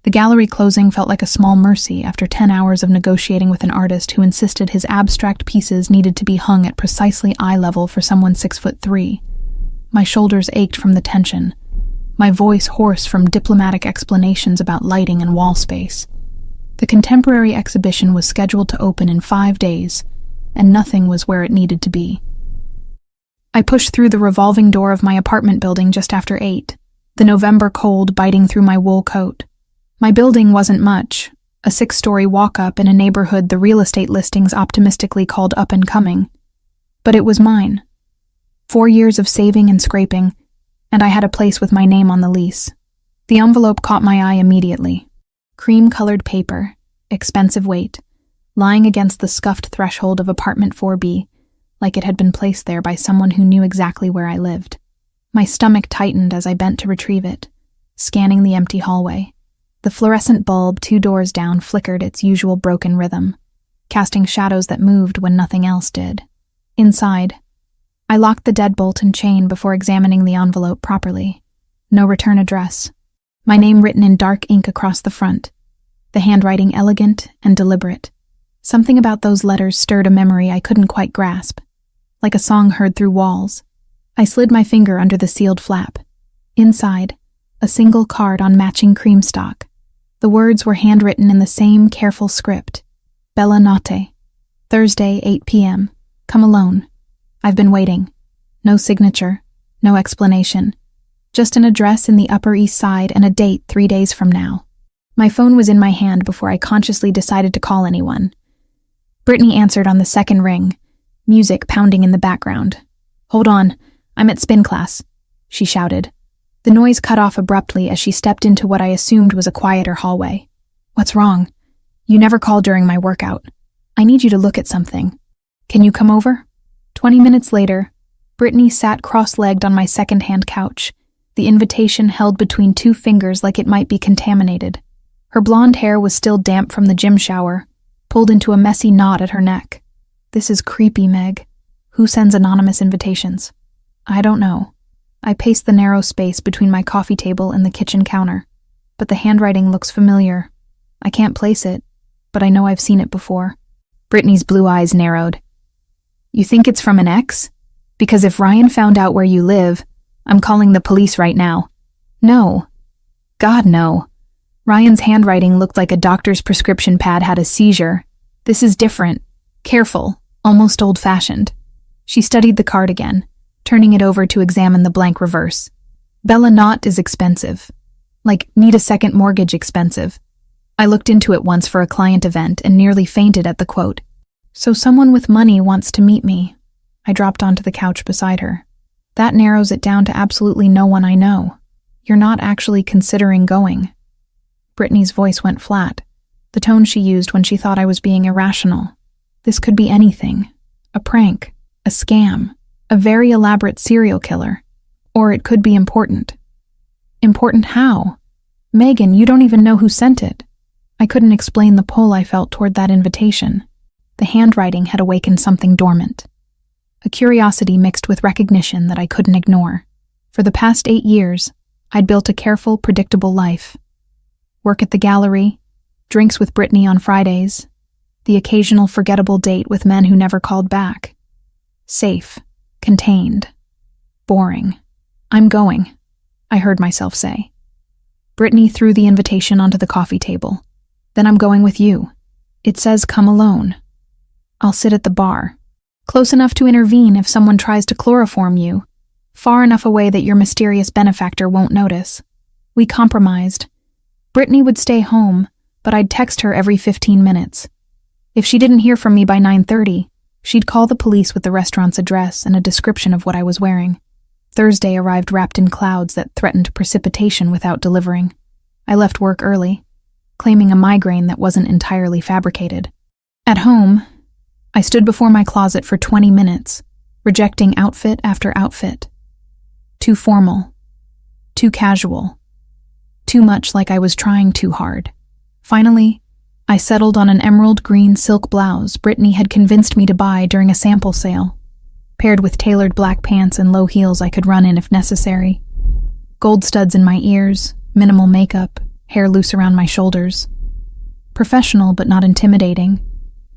The gallery closing felt like a small mercy after 10 hours of negotiating with an artist who insisted his abstract pieces needed to be hung at precisely eye level for someone 6'3". My shoulders ached from the tension, my voice hoarse from diplomatic explanations about lighting and wall space. The contemporary exhibition was scheduled to open in 5 days, and nothing was where it needed to be. I pushed through the revolving door of my apartment building just after 8, the November cold biting through my wool coat. My building wasn't much, a 6-story walk-up in a neighborhood the real estate listings optimistically called up and coming. But it was mine. 4 years of saving and scraping, and I had a place with my name on the lease. The envelope caught my eye immediately. Cream-colored paper, expensive weight, lying against the scuffed threshold of apartment 4B, like it had been placed there by someone who knew exactly where I lived. My stomach tightened as I bent to retrieve it, scanning the empty hallway. The fluorescent bulb 2 doors down flickered its usual broken rhythm, casting shadows that moved when nothing else did. Inside, I locked the deadbolt and chain before examining the envelope properly. No return address. My name written in dark ink across the front, the handwriting elegant and deliberate. Something about those letters stirred a memory I couldn't quite grasp, like a song heard through walls. I slid my finger under the sealed flap. Inside, a single card on matching cream stock. The words were handwritten in the same careful script. Bella notte. Thursday, 8 p.m. Come alone. I've been waiting. No signature, no explanation. Just an address in the Upper East Side and a date 3 days from now. My phone was in my hand before I consciously decided to call anyone. Brittany answered on the second ring, music pounding in the background. "Hold on, I'm at spin class," she shouted. The noise cut off abruptly as she stepped into what I assumed was a quieter hallway. "What's wrong? You never call during my workout. I need you to look at something. Can you come over?" 20 minutes later, Brittany sat cross-legged on my second-hand couch, the invitation held between 2 fingers like it might be contaminated. Her blonde hair was still damp from the gym shower, pulled into a messy knot at her neck. "This is creepy, Meg. Who sends anonymous invitations?" "I don't know." I paced the narrow space between my coffee table and the kitchen counter, but the handwriting looks familiar. I can't place it, but I know I've seen it before. Brittany's blue eyes narrowed. "You think it's from an ex? Because if Ryan found out where you live, I'm calling the police right now." "No. God, no. Ryan's handwriting looked like a doctor's prescription pad had a seizure. This is different. Careful, almost old-fashioned." She studied the card again, turning it over to examine the blank reverse. "Bella Knott is expensive. Like, need a second mortgage expensive. I looked into it once for a client event and nearly fainted at the quote. So someone with money wants to meet me." I dropped onto the couch beside her. "That narrows it down to absolutely no one I know. You're not actually considering going." Brittany's voice went flat, the tone she used when she thought I was being irrational. This could be anything. A prank, a scam, a very elaborate serial killer. Or it could be important. Important how? "Megan, you don't even know who sent it." I couldn't explain the pull I felt toward that invitation. The handwriting had awakened something dormant. A curiosity mixed with recognition that I couldn't ignore. For the past 8 years, I'd built a careful, predictable life. Work at the gallery, drinks with Brittany on Fridays, the occasional forgettable date with men who never called back. Safe, contained, boring. "I'm going," I heard myself say. Brittany threw the invitation onto the coffee table. "Then I'm going with you. It says come alone. I'll sit at the bar. Close enough to intervene if someone tries to chloroform you. Far enough away that your mysterious benefactor won't notice." We compromised. Brittany would stay home, but I'd text her every 15 minutes. If she didn't hear from me by 9:30, she'd call the police with the restaurant's address and a description of what I was wearing. Thursday arrived wrapped in clouds that threatened precipitation without delivering. I left work early, claiming a migraine that wasn't entirely fabricated. At home, I stood before my closet for 20 minutes, rejecting outfit after outfit. Too formal. Too casual. Too much like I was trying too hard. Finally, I settled on an emerald green silk blouse Brittany had convinced me to buy during a sample sale, paired with tailored black pants and low heels I could run in if necessary. Gold studs in my ears, minimal makeup, hair loose around my shoulders. Professional but not intimidating,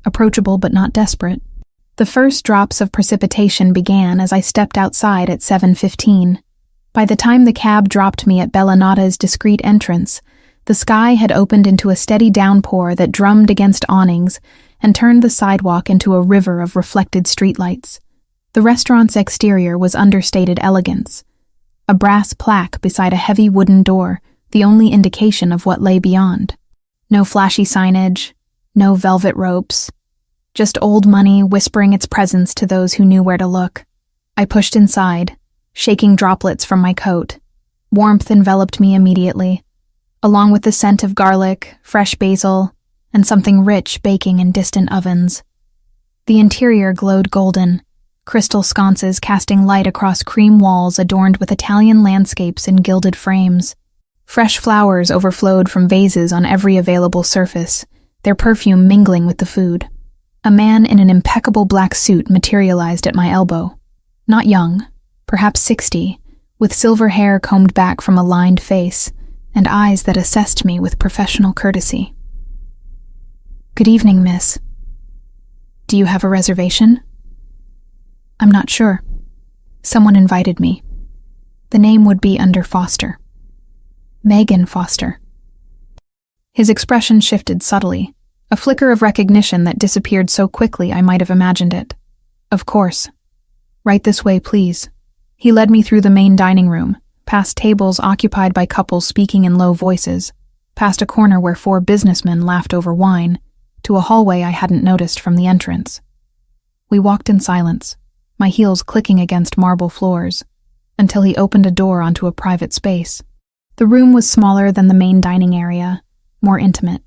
approachable but not desperate. The first drops of precipitation began as I stepped outside at 7:15. By the time the cab dropped me at Bellanata's discreet entrance, the sky had opened into a steady downpour that drummed against awnings and turned the sidewalk into a river of reflected streetlights. The restaurant's exterior was understated elegance. A brass plaque beside a heavy wooden door, the only indication of what lay beyond. No flashy signage, no velvet ropes. Just old money whispering its presence to those who knew where to look. I pushed inside, shaking droplets from my coat. Warmth enveloped me immediately, along with the scent of garlic, fresh basil, and something rich baking in distant ovens. The interior glowed golden, crystal sconces casting light across cream walls adorned with Italian landscapes in gilded frames. Fresh flowers overflowed from vases on every available surface, their perfume mingling with the food. A man in an impeccable black suit materialized at my elbow. Not young, perhaps 60, with silver hair combed back from a lined face, and eyes that assessed me with professional courtesy. "Good evening, miss. Do you have a reservation?" "I'm not sure. Someone invited me. The name would be under Foster. Megan Foster." His expression shifted subtly, a flicker of recognition that disappeared so quickly I might have imagined it. "Of course. Right this way, please." He led me through the main dining room, past tables occupied by couples speaking in low voices, past a corner where 4 businessmen laughed over wine, to a hallway I hadn't noticed from the entrance. We walked in silence, my heels clicking against marble floors, until he opened a door onto a private space. The room was smaller than the main dining area, more intimate.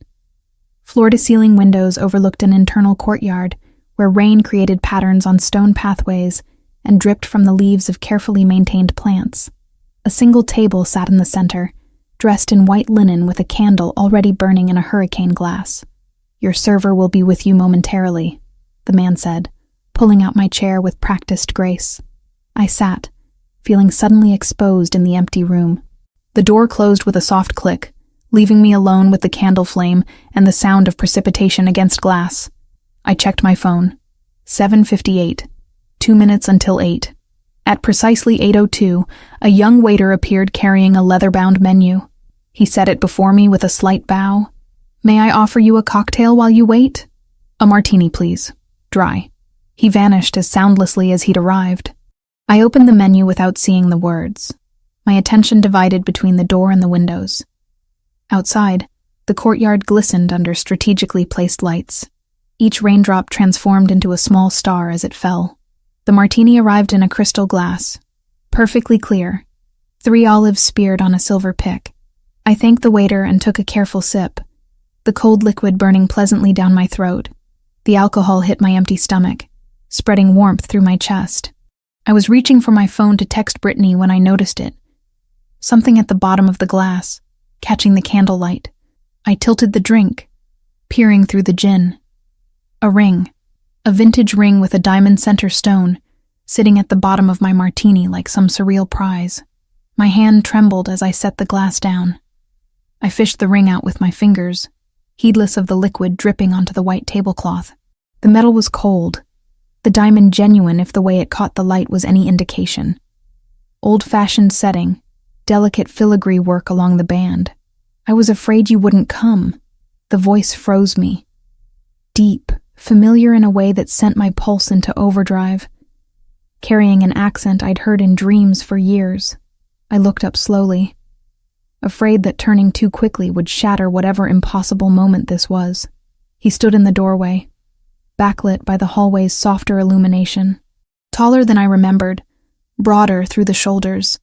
Floor-to-ceiling windows overlooked an internal courtyard where rain created patterns on stone pathways and dripped from the leaves of carefully maintained plants. A single table sat in the center, dressed in white linen with a candle already burning in a hurricane glass. "Your server will be with you momentarily," the man said, pulling out my chair with practiced grace. I sat, feeling suddenly exposed in the empty room. The door closed with a soft click, leaving me alone with the candle flame and the sound of precipitation against glass. I checked my phone. 7:58. 2 minutes until 8. At precisely 8:02, a young waiter appeared carrying a leather-bound menu. He set it before me with a slight bow. "May I offer you a cocktail while you wait?" "A martini, please. Dry." He vanished as soundlessly as he'd arrived. I opened the menu without seeing the words, my attention divided between the door and the windows. Outside, the courtyard glistened under strategically placed lights. Each raindrop transformed into a small star as it fell. The martini arrived in a crystal glass, perfectly clear, 3 olives speared on a silver pick. I thanked the waiter and took a careful sip, the cold liquid burning pleasantly down my throat. The alcohol hit my empty stomach, spreading warmth through my chest. I was reaching for my phone to text Brittany when I noticed it. Something at the bottom of the glass, catching the candlelight. I tilted the drink, peering through the gin. A ring, a vintage ring with a diamond center stone, sitting at the bottom of my martini like some surreal prize. My hand trembled as I set the glass down. I fished the ring out with my fingers, heedless of the liquid dripping onto the white tablecloth. The metal was cold, the diamond genuine if the way it caught the light was any indication. Old-fashioned setting, delicate filigree work along the band. "I was afraid you wouldn't come." The voice froze me. Deep, familiar in a way that sent my pulse into overdrive, carrying an accent I'd heard in dreams for years. I looked up slowly, afraid that turning too quickly would shatter whatever impossible moment this was. He stood in the doorway, backlit by the hallway's softer illumination. Taller than I remembered, broader through the shoulders,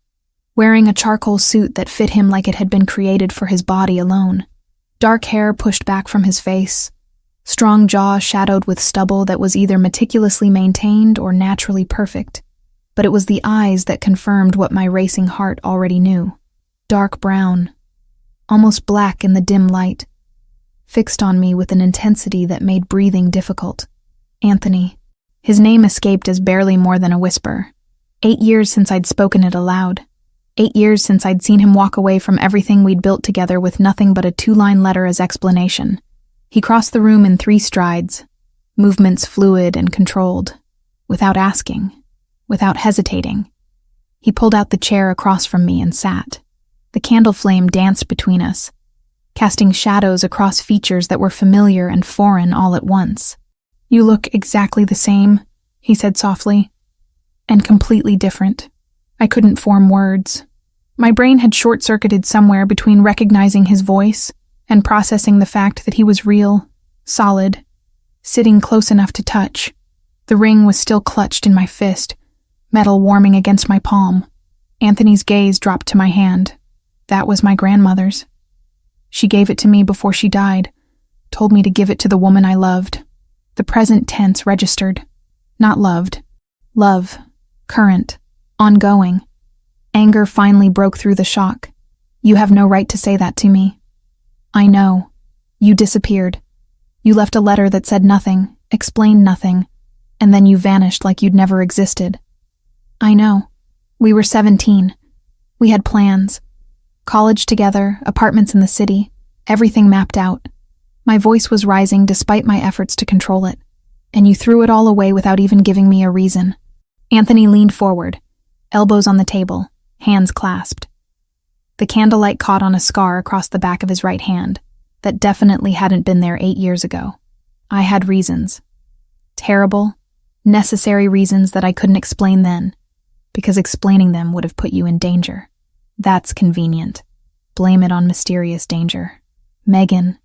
wearing a charcoal suit that fit him like it had been created for his body alone. Dark hair pushed back from his face, strong jaw shadowed with stubble that was either meticulously maintained or naturally perfect. But it was the eyes that confirmed what my racing heart already knew. Dark brown, almost black in the dim light, fixed on me with an intensity that made breathing difficult. Anthony. His name escaped as barely more than a whisper. 8 years since I'd spoken it aloud. 8 years since I'd seen him walk away from everything we'd built together with nothing but a 2-line letter as explanation. He crossed the room in 3 strides, movements fluid and controlled, without asking, without hesitating. He pulled out the chair across from me and sat. The candle flame danced between us, casting shadows across features that were familiar and foreign all at once. "You look exactly the same," he said softly, "and completely different." I couldn't form words. My brain had short-circuited somewhere between recognizing his voice and processing the fact that he was real, solid, sitting close enough to touch. The ring was still clutched in my fist, metal warming against my palm. Anthony's gaze dropped to my hand. That was my grandmother's. She gave it to me before she died, told me to give it to the woman I loved. The present tense registered. Not loved. Love. Current. Ongoing. Anger finally broke through the shock. "You have no right to say that to me." "I know. You disappeared. You left a letter that said nothing, explained nothing, and then you vanished like you'd never existed." "I know. We were 17. We had plans. College together, apartments in the city, everything mapped out. My voice was rising despite my efforts to control it, and you threw it all away without even giving me a reason." Anthony leaned forward, elbows on the table, hands clasped. The candlelight caught on a scar across the back of his right hand that definitely hadn't been there 8 years ago. I had reasons. Terrible, necessary reasons that I couldn't explain then, because explaining them would have put you in danger. That's convenient. Blame it on mysterious danger. Megan.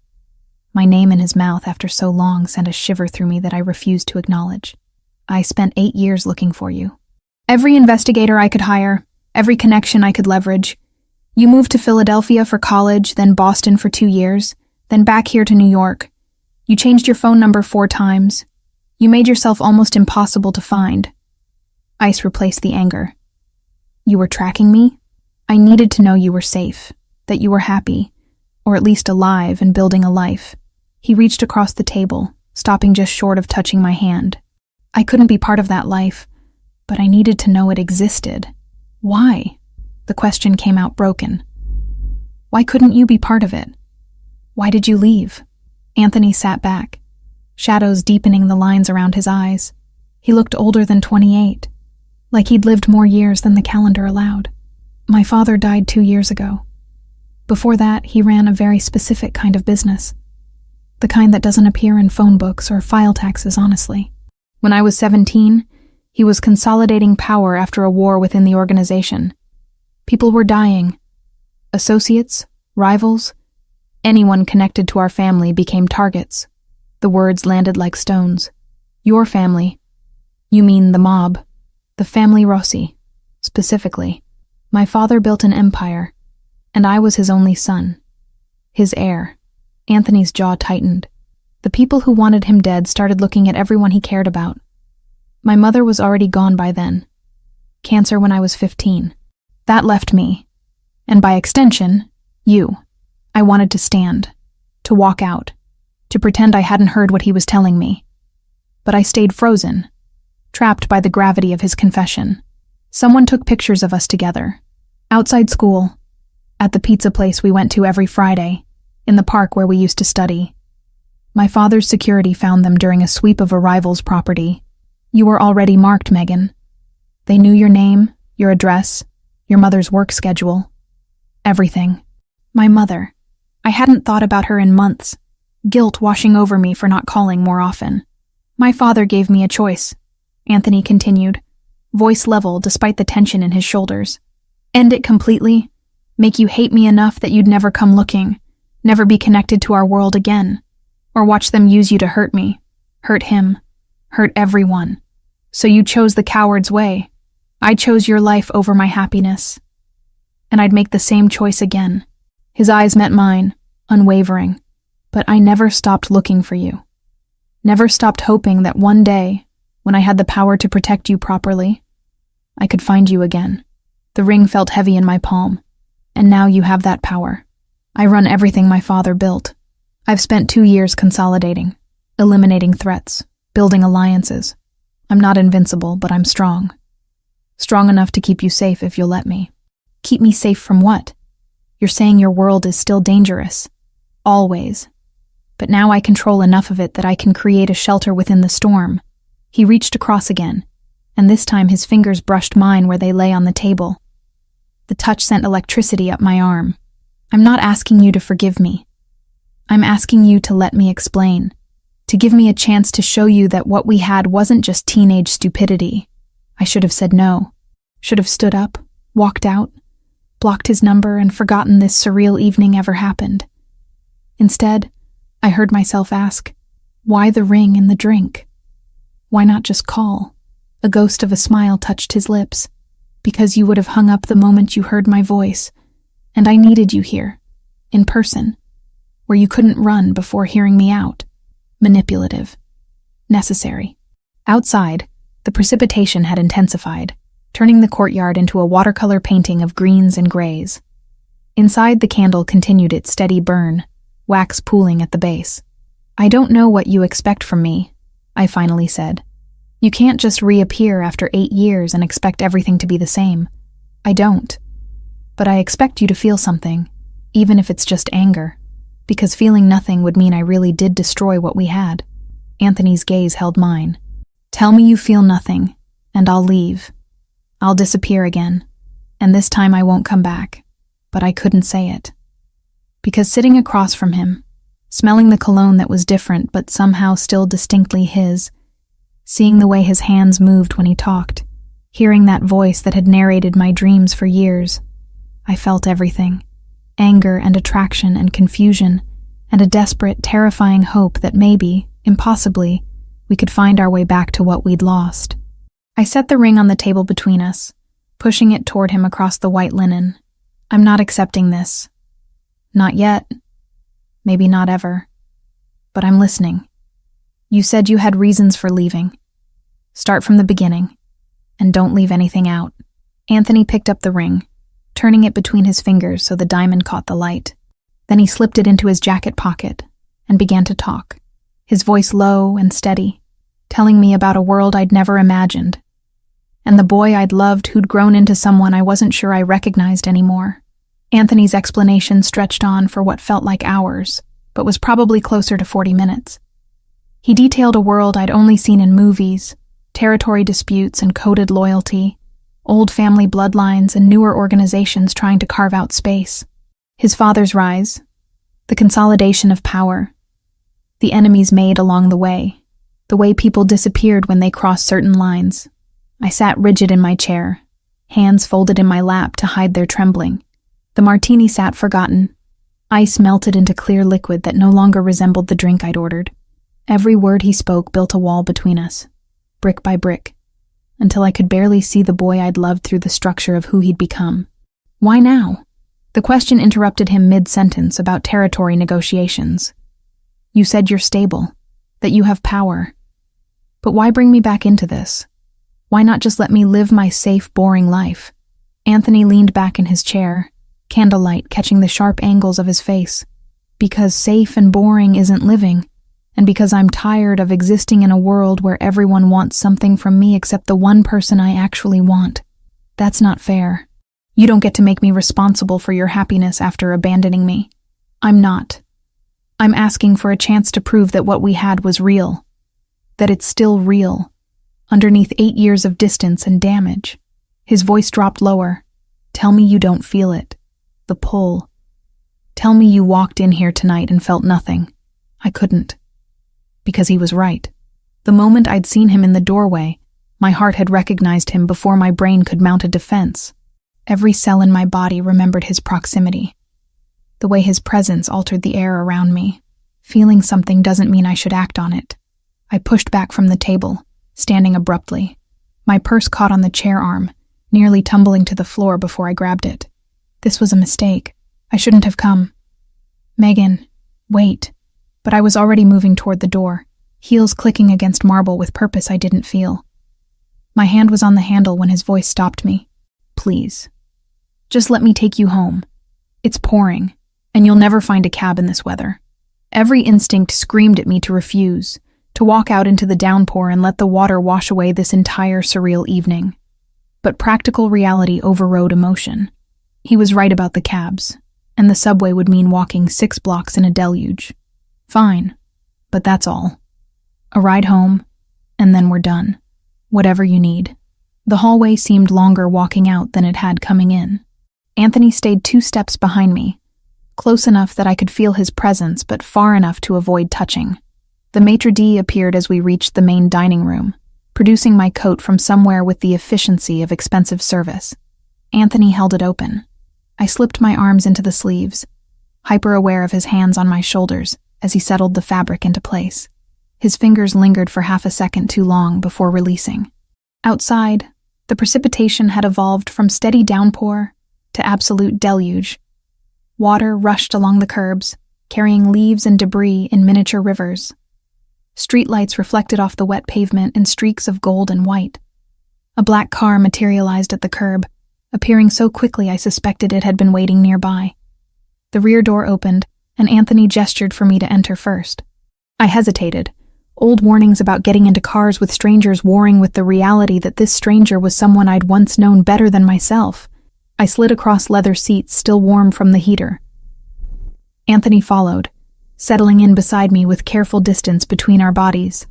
My name in his mouth after so long sent a shiver through me that I refused to acknowledge. I spent 8 years looking for you. Every investigator I could hire, every connection I could leverage. You moved to Philadelphia for college, then Boston for 2 years, then back here to New York. You changed your phone number 4 times. You made yourself almost impossible to find. Ice replaced the anger. You were tracking me? I needed to know you were safe, that you were happy, or at least alive and building a life. He reached across the table, stopping just short of touching my hand. I couldn't be part of that life, but I needed to know it existed. Why? The question came out broken. Why couldn't you be part of it? Why did you leave? Anthony sat back, shadows deepening the lines around his eyes. He looked older than 28, like he'd lived more years than the calendar allowed. My father died 2 years ago. Before that, he ran a very specific kind of business. The kind that doesn't appear in phone books or file taxes, honestly. When I was 17, he was consolidating power after a war within the organization. People were dying. Associates, rivals, anyone connected to our family became targets. The words landed like stones. Your family. You mean the mob. The family Rossi, specifically. My father built an empire, and I was his only son. His heir. Anthony's jaw tightened. The people who wanted him dead started looking at everyone he cared about. My mother was already gone by then. Cancer when I was 15. That left me, and by extension, you. I wanted to stand, to walk out, to pretend I hadn't heard what he was telling me. But I stayed frozen, trapped by the gravity of his confession. Someone took pictures of us together, outside school, at the pizza place we went to every Friday, in the park where we used to study. My father's security found them during a sweep of a rival's property. You were already marked, Megan. They knew your name, your address, your mother's work schedule. Everything. My mother. I hadn't thought about her in months, guilt washing over me for not calling more often. My father gave me a choice, Anthony continued, voice level despite the tension in his shoulders. End it completely, make you hate me enough that you'd never come looking, never be connected to our world again, or watch them use you to hurt me, hurt him, hurt everyone. So you chose the coward's way. I chose your life over my happiness. And I'd make the same choice again. His eyes met mine, unwavering. But I never stopped looking for you. Never stopped hoping that one day, when I had the power to protect you properly, I could find you again. The ring felt heavy in my palm. And now you have that power. I run everything my father built. I've spent 2 years consolidating, eliminating threats, building alliances. I'm not invincible, but I'm strong. Strong enough to keep you safe if you'll let me. Keep me safe from what? You're saying your world is still dangerous. Always. But now I control enough of it that I can create a shelter within the storm. He reached across again, and this time his fingers brushed mine where they lay on the table. The touch sent electricity up my arm. I'm not asking you to forgive me. I'm asking you to let me explain, to give me a chance to show you that what we had wasn't just teenage stupidity. I should have said no, should have stood up, walked out, blocked his number, and forgotten this surreal evening ever happened. Instead, I heard myself ask, why the ring and the drink? Why not just call? A ghost of a smile touched his lips. Because you would have hung up the moment you heard my voice, and I needed you here, in person, where you couldn't run before hearing me out. Manipulative. Necessary. Outside, the precipitation had intensified, turning the courtyard into a watercolor painting of greens and grays. Inside, the candle continued its steady burn, wax pooling at the base. I don't know what you expect from me, I finally said. You can't just reappear after 8 years and expect everything to be the same. I don't. But I expect you to feel something, even if it's just anger, because feeling nothing would mean I really did destroy what we had. Anthony's gaze held mine. Tell me you feel nothing, and I'll leave. I'll disappear again, and this time I won't come back. But I couldn't say it. Because sitting across from him, smelling the cologne that was different but somehow still distinctly his, seeing the way his hands moved when he talked, hearing that voice that had narrated my dreams for years, I felt everything. Anger and attraction and confusion, and a desperate, terrifying hope that maybe, impossibly, we could find our way back to what we'd lost. I set the ring on the table between us, pushing it toward him across the white linen. I'm not accepting this. Not yet. Maybe not ever. But I'm listening. You said you had reasons for leaving. Start from the beginning, and don't leave anything out. Anthony picked up the ring, turning it between his fingers so the diamond caught the light. Then he slipped it into his jacket pocket and began to talk, his voice low and steady, telling me about a world I'd never imagined, and the boy I'd loved who'd grown into someone I wasn't sure I recognized anymore. Anthony's explanation stretched on for what felt like hours, but was probably closer to 40 minutes. He detailed a world I'd only seen in movies, territory disputes and coded loyalty, old family bloodlines and newer organizations trying to carve out space. His father's rise, the consolidation of power, the enemies made along the way people disappeared when they crossed certain lines. I sat rigid in my chair, hands folded in my lap to hide their trembling. The martini sat forgotten. Ice melted into clear liquid that no longer resembled the drink I'd ordered. Every word he spoke built a wall between us, brick by brick, until I could barely see the boy I'd loved through the structure of who he'd become. Why now? The question interrupted him mid-sentence about territory negotiations. You said you're stable, that you have power. But why bring me back into this? Why not just let me live my safe, boring life? Anthony leaned back in his chair, candlelight catching the sharp angles of his face. Because safe and boring isn't living, and because I'm tired of existing in a world where everyone wants something from me except the one person I actually want. That's not fair. You don't get to make me responsible for your happiness after abandoning me. I'm not. I'm asking for a chance to prove that what we had was real. That it's still real. Underneath 8 years of distance and damage. His voice dropped lower. Tell me you don't feel it. The pull. Tell me you walked in here tonight and felt nothing. I couldn't. Because he was right. The moment I'd seen him in the doorway, my heart had recognized him before my brain could mount a defense. Every cell in my body remembered his proximity. The way his presence altered the air around me. Feeling something doesn't mean I should act on it. I pushed back from the table, standing abruptly. My purse caught on the chair arm, nearly tumbling to the floor before I grabbed it. This was a mistake. I shouldn't have come. Megan, wait. But I was already moving toward the door, heels clicking against marble with purpose I didn't feel. My hand was on the handle when his voice stopped me. Please. Just let me take you home. It's pouring, and you'll never find a cab in this weather. Every instinct screamed at me to refuse, to walk out into the downpour and let the water wash away this entire surreal evening. But practical reality overrode emotion. He was right about the cabs, and the subway would mean walking 6 blocks in a deluge. Fine, but that's all. A ride home, and then we're done. Whatever you need. The hallway seemed longer walking out than it had coming in. Anthony stayed 2 steps behind me, close enough that I could feel his presence but far enough to avoid touching. The maitre d' appeared as we reached the main dining room, producing my coat from somewhere with the efficiency of expensive service. Anthony held it open. I slipped my arms into the sleeves, hyper-aware of his hands on my shoulders as he settled the fabric into place. His fingers lingered for half a second too long before releasing. Outside, the precipitation had evolved from steady downpour to absolute deluge. Water rushed along the curbs, carrying leaves and debris in miniature rivers. Streetlights reflected off the wet pavement in streaks of gold and white. A black car materialized at the curb, appearing so quickly I suspected it had been waiting nearby. The rear door opened, and Anthony gestured for me to enter first. I hesitated. Old warnings about getting into cars with strangers warring with the reality that this stranger was someone I'd once known better than myself. I slid across leather seats still warm from the heater. Anthony followed, settling in beside me with careful distance between our bodies.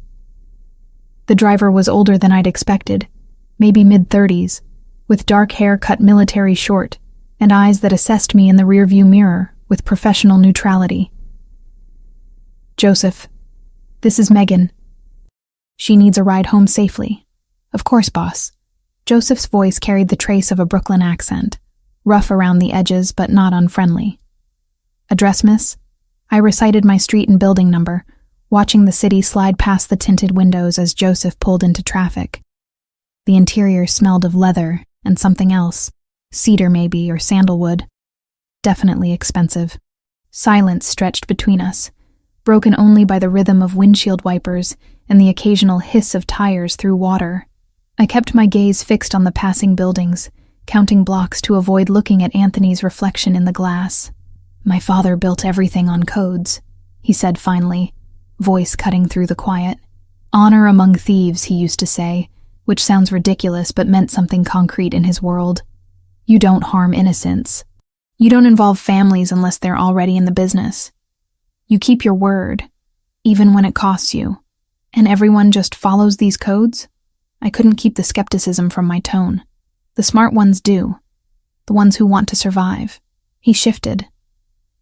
The driver was older than I'd expected, maybe mid-30s, with dark hair cut military short and eyes that assessed me in the rearview mirror with professional neutrality. "Joseph, this is Megan. She needs a ride home safely." "Of course, boss." Joseph's voice carried the trace of a Brooklyn accent, rough around the edges but not unfriendly. "Address, miss?" I recited my street and building number, watching the city slide past the tinted windows as Joseph pulled into traffic. The interior smelled of leather and something else, cedar maybe or sandalwood. Definitely expensive. Silence stretched between us, broken only by the rhythm of windshield wipers and the occasional hiss of tires through water. I kept my gaze fixed on the passing buildings, counting blocks to avoid looking at Anthony's reflection in the glass. "My father built everything on codes," he said finally, voice cutting through the quiet. "Honor among thieves," he used to say, which sounds ridiculous but meant something concrete in his world. You don't harm innocents. You don't involve families unless they're already in the business. You keep your word, even when it costs you. And everyone just follows these codes? I couldn't keep the skepticism from my tone. The smart ones do. The ones who want to survive. He shifted,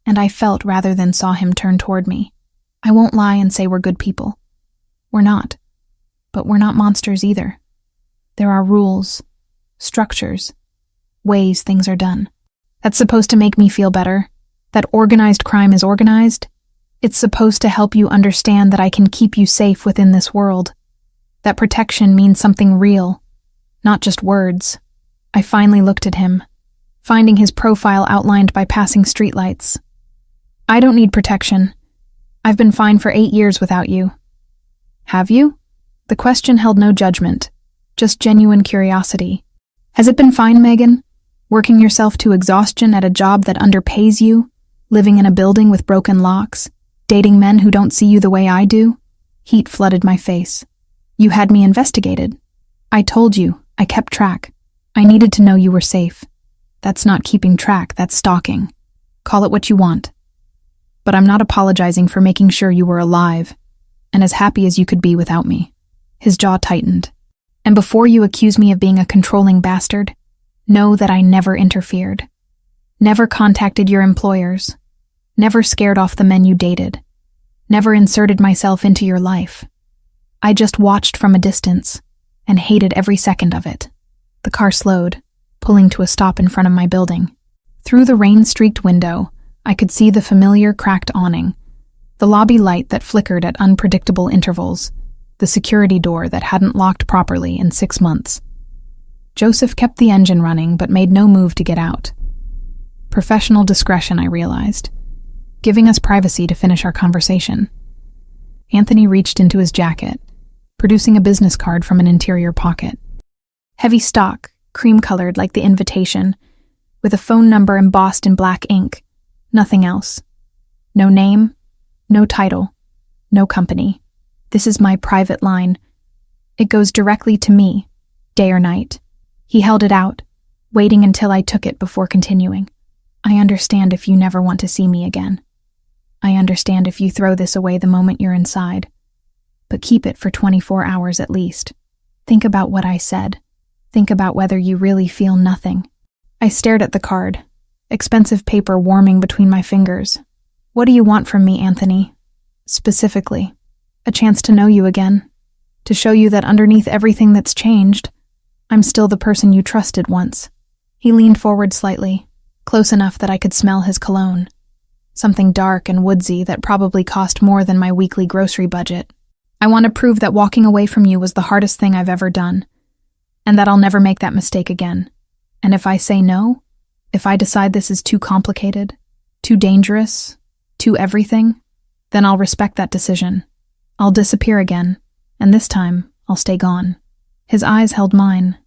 and I felt rather than saw him turn toward me. I won't lie and say we're good people. We're not. But we're not monsters either. There are rules, structures, ways things are done. That's supposed to make me feel better. That organized crime is organized. It's supposed to help you understand that I can keep you safe within this world. That protection means something real, not just words. I finally looked at him, finding his profile outlined by passing streetlights. "I don't need protection. I've been fine for 8 years without you." "Have you?" The question held no judgment, just genuine curiosity. "Has it been fine, Megan? Working yourself to exhaustion at a job that underpays you? Living in a building with broken locks? Dating men who don't see you the way I do?" Heat flooded my face. "You had me investigated. I told you. I kept track. I needed to know you were safe. That's not keeping track, that's stalking. Call it what you want. But I'm not apologizing for making sure you were alive, and as happy as you could be without me." His jaw tightened. "And before you accuse me of being a controlling bastard, know that I never interfered. Never contacted your employers. Never scared off the men you dated. Never inserted myself into your life. I just watched from a distance and hated every second of it." The car slowed, pulling to a stop in front of my building. Through the rain-streaked window, I could see the familiar cracked awning, the lobby light that flickered at unpredictable intervals, the security door that hadn't locked properly in 6 months. Joseph kept the engine running but made no move to get out. Professional discretion, I realized, giving us privacy to finish our conversation. Anthony reached into his jacket, producing a business card from an interior pocket. Heavy stock, cream-colored like the invitation, with a phone number embossed in black ink. Nothing else. No name, no title, no company. This is my private line. It goes directly to me, day or night. He held it out, waiting until I took it before continuing. I understand if you never want to see me again. I understand if you throw this away the moment you're inside. But keep it for 24 hours at least. Think about what I said. Think about whether you really feel nothing. I stared at the card, expensive paper warming between my fingers. What do you want from me, Anthony? Specifically, a chance to know you again. To show you that underneath everything that's changed, I'm still the person you trusted once. He leaned forward slightly, close enough that I could smell his cologne. Something dark and woodsy that probably cost more than my weekly grocery budget. I want to prove that walking away from you was the hardest thing I've ever done, and that I'll never make that mistake again. And if I say no, if I decide this is too complicated, too dangerous, too everything, then I'll respect that decision. I'll disappear again, and this time I'll stay gone. His eyes held mine,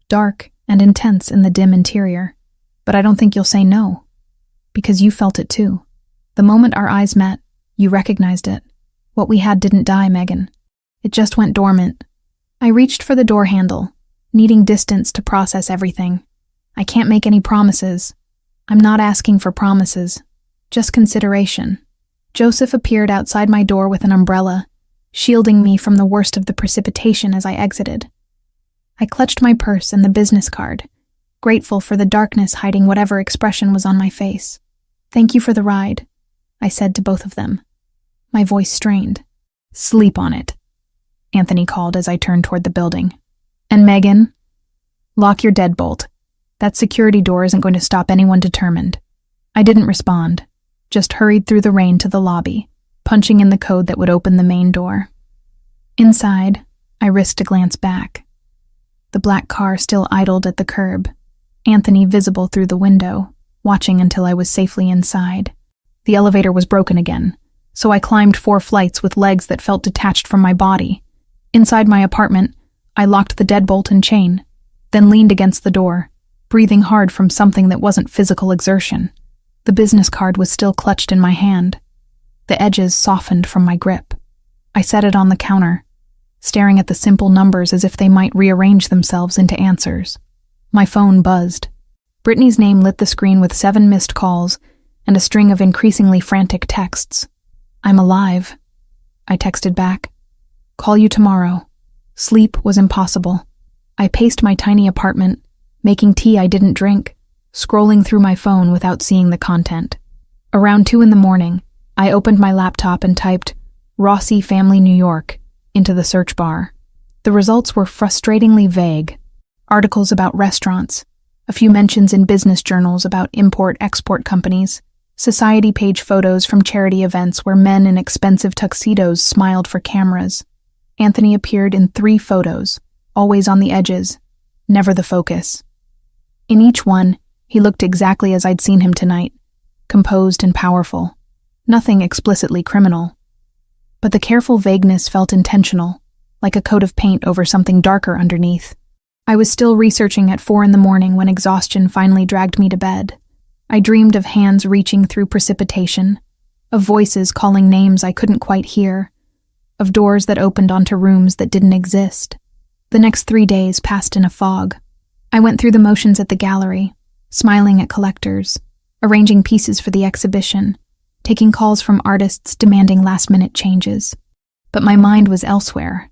dark and intense in the dim interior. But I don't think you'll say no, because you felt it too. The moment our eyes met, you recognized it. What we had didn't die, Megan. It just went dormant. I reached for the door handle, needing distance to process everything. I can't make any promises. I'm not asking for promises, just consideration. Joseph appeared outside my door with an umbrella, shielding me from the worst of the precipitation as I exited. I clutched my purse and the business card, grateful for the darkness hiding whatever expression was on my face. Thank you for the ride, I said to both of them. My voice strained. Sleep on it, Anthony called as I turned toward the building. And Megan, lock your deadbolt. That security door isn't going to stop anyone determined. I didn't respond, just hurried through the rain to the lobby, punching in the code that would open the main door. Inside, I risked a glance back. The black car still idled at the curb, Anthony visible through the window, watching until I was safely inside. The elevator was broken again, so I climbed 4 flights with legs that felt detached from my body. Inside my apartment, I locked the deadbolt and chain, then leaned against the door, breathing hard from something that wasn't physical exertion. The business card was still clutched in my hand. The edges softened from my grip. I set it on the counter, staring at the simple numbers as if they might rearrange themselves into answers. My phone buzzed. Brittany's name lit the screen with 7 missed calls and a string of increasingly frantic texts. I'm alive, I texted back. Call you tomorrow. Sleep was impossible. I paced my tiny apartment, making tea I didn't drink, scrolling through my phone without seeing the content. Around 2 a.m, I opened my laptop and typed Rossi Family New York into the search bar. The results were frustratingly vague. Articles about restaurants, a few mentions in business journals about import-export companies, society page photos from charity events where men in expensive tuxedos smiled for cameras. Anthony appeared in 3 photos, always on the edges, never the focus. In each one, he looked exactly as I'd seen him tonight, composed and powerful. Nothing explicitly criminal. But the careful vagueness felt intentional, like a coat of paint over something darker underneath. I was still researching at 4 a.m. when exhaustion finally dragged me to bed. I dreamed of hands reaching through precipitation, of voices calling names I couldn't quite hear, of doors that opened onto rooms that didn't exist. The next 3 days passed in a fog. I went through the motions at the gallery, smiling at collectors, arranging pieces for the exhibition, taking calls from artists demanding last-minute changes. But my mind was elsewhere,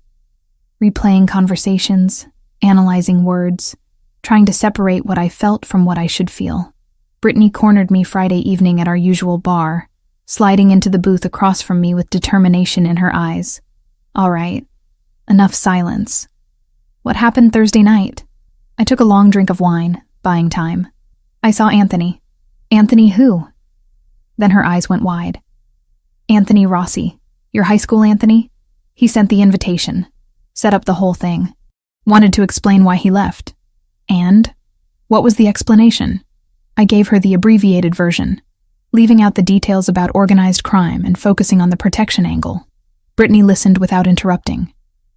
replaying conversations, analyzing words, trying to separate what I felt from what I should feel. Brittany cornered me Friday evening at our usual bar, sliding into the booth across from me with determination in her eyes. All right, enough silence. What happened Thursday night? I took a long drink of wine, buying time. I saw Anthony. Anthony who? Then her eyes went wide. Anthony Rossi. Your high school Anthony? He sent the invitation. Set up the whole thing. Wanted to explain why he left. And? What was the explanation? I gave her the abbreviated version, leaving out the details about organized crime and focusing on the protection angle. Brittany listened without interrupting,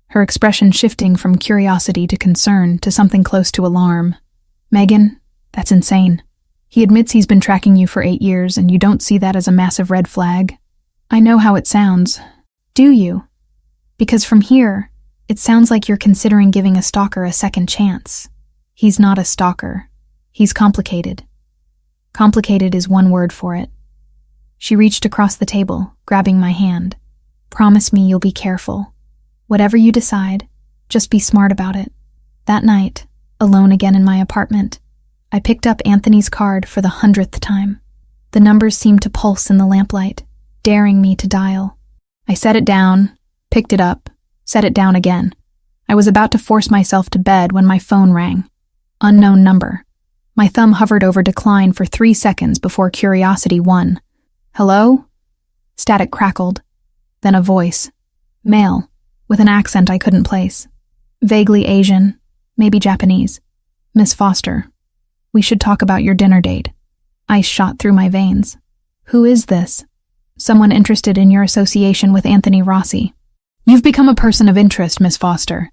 her expression shifting from curiosity to concern to something close to alarm. Megan, that's insane. He admits he's been tracking you for 8 years and you don't see that as a massive red flag. I know how it sounds. Do you? Because from here, it sounds like you're considering giving a stalker a second chance. He's not a stalker. He's complicated. Complicated is one word for it. She reached across the table, grabbing my hand. Promise me you'll be careful. Whatever you decide, just be smart about it. That night, alone again in my apartment, I picked up Anthony's card for the 100th time. The numbers seemed to pulse in the lamplight, daring me to dial. I set it down, picked it up, set it down again. I was about to force myself to bed when my phone rang. Unknown number. My thumb hovered over decline for 3 seconds before curiosity won. Hello? Static crackled. Then a voice. Male, with an accent I couldn't place. Vaguely Asian, maybe Japanese. Miss Foster. We should talk about your dinner date. Ice shot through my veins. Who is this? Someone interested in your association with Anthony Rossi. You've become a person of interest, Miss Foster.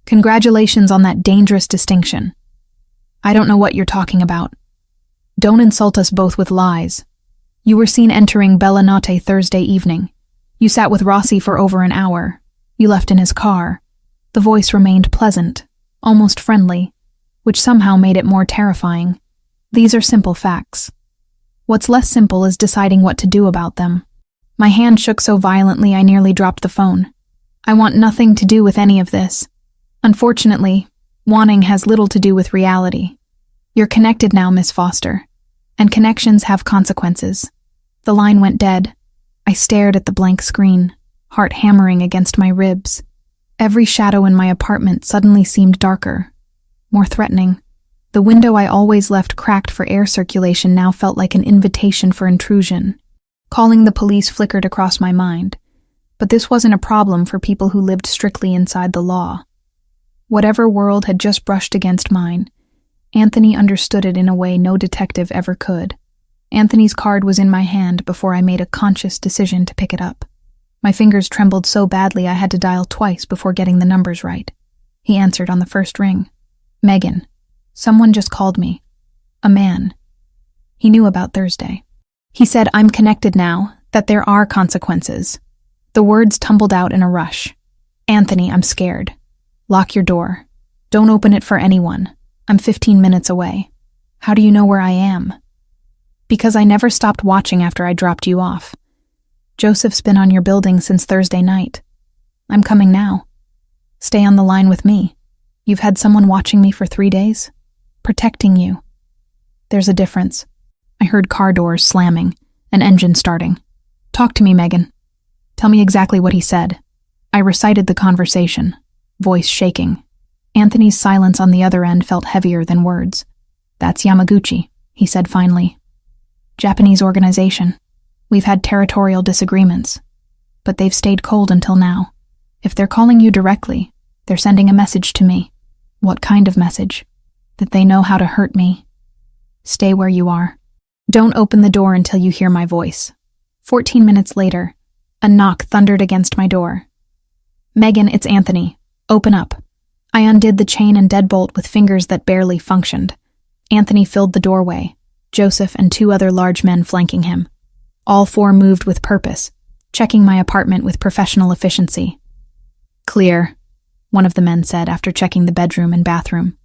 Congratulations on that dangerous distinction. I don't know what you're talking about. Don't insult us both with lies. You were seen entering Bella Notte Thursday evening. You sat with Rossi for over an hour. You left in his car. The voice remained pleasant, almost friendly, which somehow made it more terrifying. These are simple facts. What's less simple is deciding what to do about them. My hand shook so violently I nearly dropped the phone. I want nothing to do with any of this. Unfortunately, wanting has little to do with reality. You're connected now, Miss Foster, and connections have consequences. The line went dead. I stared at the blank screen, heart hammering against my ribs. Every shadow in my apartment suddenly seemed darker, more threatening. The window I always left cracked for air circulation now felt like an invitation for intrusion. Calling the police flickered across my mind, but this wasn't a problem for people who lived strictly inside the law. Whatever world had just brushed against mine, Anthony understood it in a way no detective ever could. Anthony's card was in my hand before I made a conscious decision to pick it up. My fingers trembled so badly I had to dial twice before getting the numbers right. He answered on the first ring. Megan. Someone just called me. A man. He knew about Thursday. He said, I'm connected now, that there are consequences. The words tumbled out in a rush. Anthony, I'm scared. Lock your door. Don't open it for anyone. I'm 15 minutes away. How do you know where I am? Because I never stopped watching after I dropped you off. Joseph's been on your building since Thursday night. I'm coming now. Stay on the line with me. You've had someone watching me for 3 days? Protecting you. There's a difference. I heard car doors slamming, an engine starting. Talk to me, Megan. Tell me exactly what he said. I recited the conversation, voice shaking. Anthony's silence on the other end felt heavier than words. That's Yamaguchi, he said finally. Japanese organization. We've had territorial disagreements, but they've stayed cold until now. If they're calling you directly, they're sending a message to me. What kind of message? That they know how to hurt me. Stay where you are. Don't open the door until you hear my voice. 14 minutes later, a knock thundered against my door. Megan, it's Anthony. Open up. I undid the chain and deadbolt with fingers that barely functioned. Anthony filled the doorway, Joseph and 2 other large men flanking him. All 4 moved with purpose, checking my apartment with professional efficiency. Clear, one of the men said after checking the bedroom and bathroom.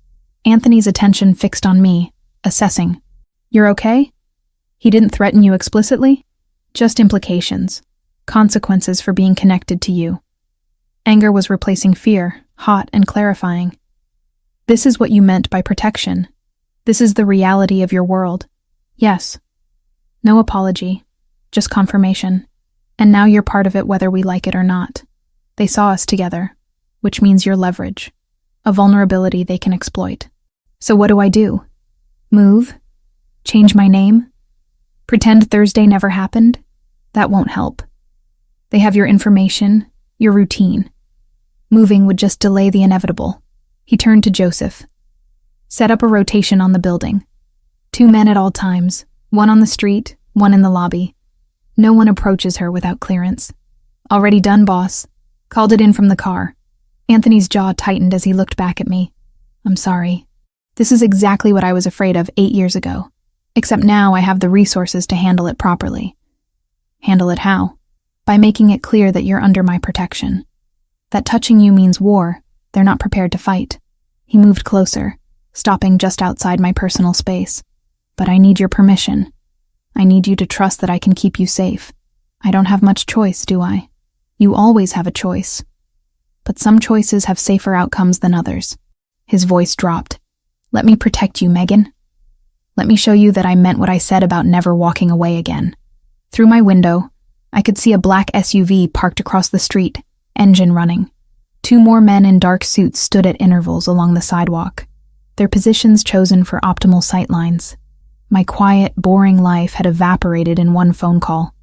Anthony's attention fixed on me, assessing. You're okay? He didn't threaten you explicitly? Just implications, consequences for being connected to you. Anger was replacing fear, hot and clarifying. This is what you meant by protection. This is the reality of your world. Yes. No apology, just confirmation. And now you're part of it whether we like it or not. They saw us together, which means you're leverage, a vulnerability they can exploit. So what do I do? Move? Change my name? Pretend Thursday never happened? That won't help. They have your information, your routine. Moving would just delay the inevitable. He turned to Joseph. Set up a rotation on the building. 2 men at all times, 1 on the street, 1 in the lobby. No one approaches her without clearance. Already done, boss. Called it in from the car. Anthony's jaw tightened as he looked back at me. I'm sorry. This is exactly what I was afraid of 8 years ago. Except now I have the resources to handle it properly. Handle it how? By making it clear that you're under my protection. That touching you means war. They're not prepared to fight. He moved closer, stopping just outside my personal space. But I need your permission. I need you to trust that I can keep you safe. I don't have much choice, do I? You always have a choice. But some choices have safer outcomes than others. His voice dropped. Let me protect you, Megan. Let me show you that I meant what I said about never walking away again. Through my window, I could see a black SUV parked across the street, engine running. 2 more men in dark suits stood at intervals along the sidewalk, their positions chosen for optimal sightlines. My quiet, boring life had evaporated in one phone call.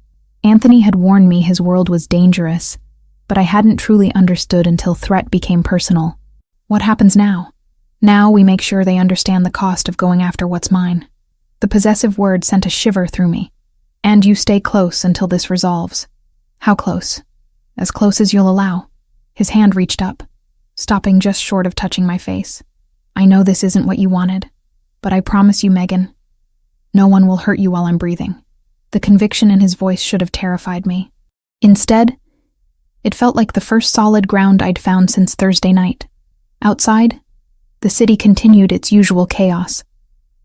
Anthony had warned me his world was dangerous, but I hadn't truly understood until threat became personal. What happens now? Now we make sure they understand the cost of going after what's mine. The possessive word sent a shiver through me. And you stay close until this resolves. How close? As close as you'll allow. His hand reached up, stopping just short of touching my face. I know this isn't what you wanted, but I promise you, Megan, no one will hurt you while I'm breathing. The conviction in his voice should have terrified me. Instead, it felt like the first solid ground I'd found since Thursday night. Outside, the city continued its usual chaos,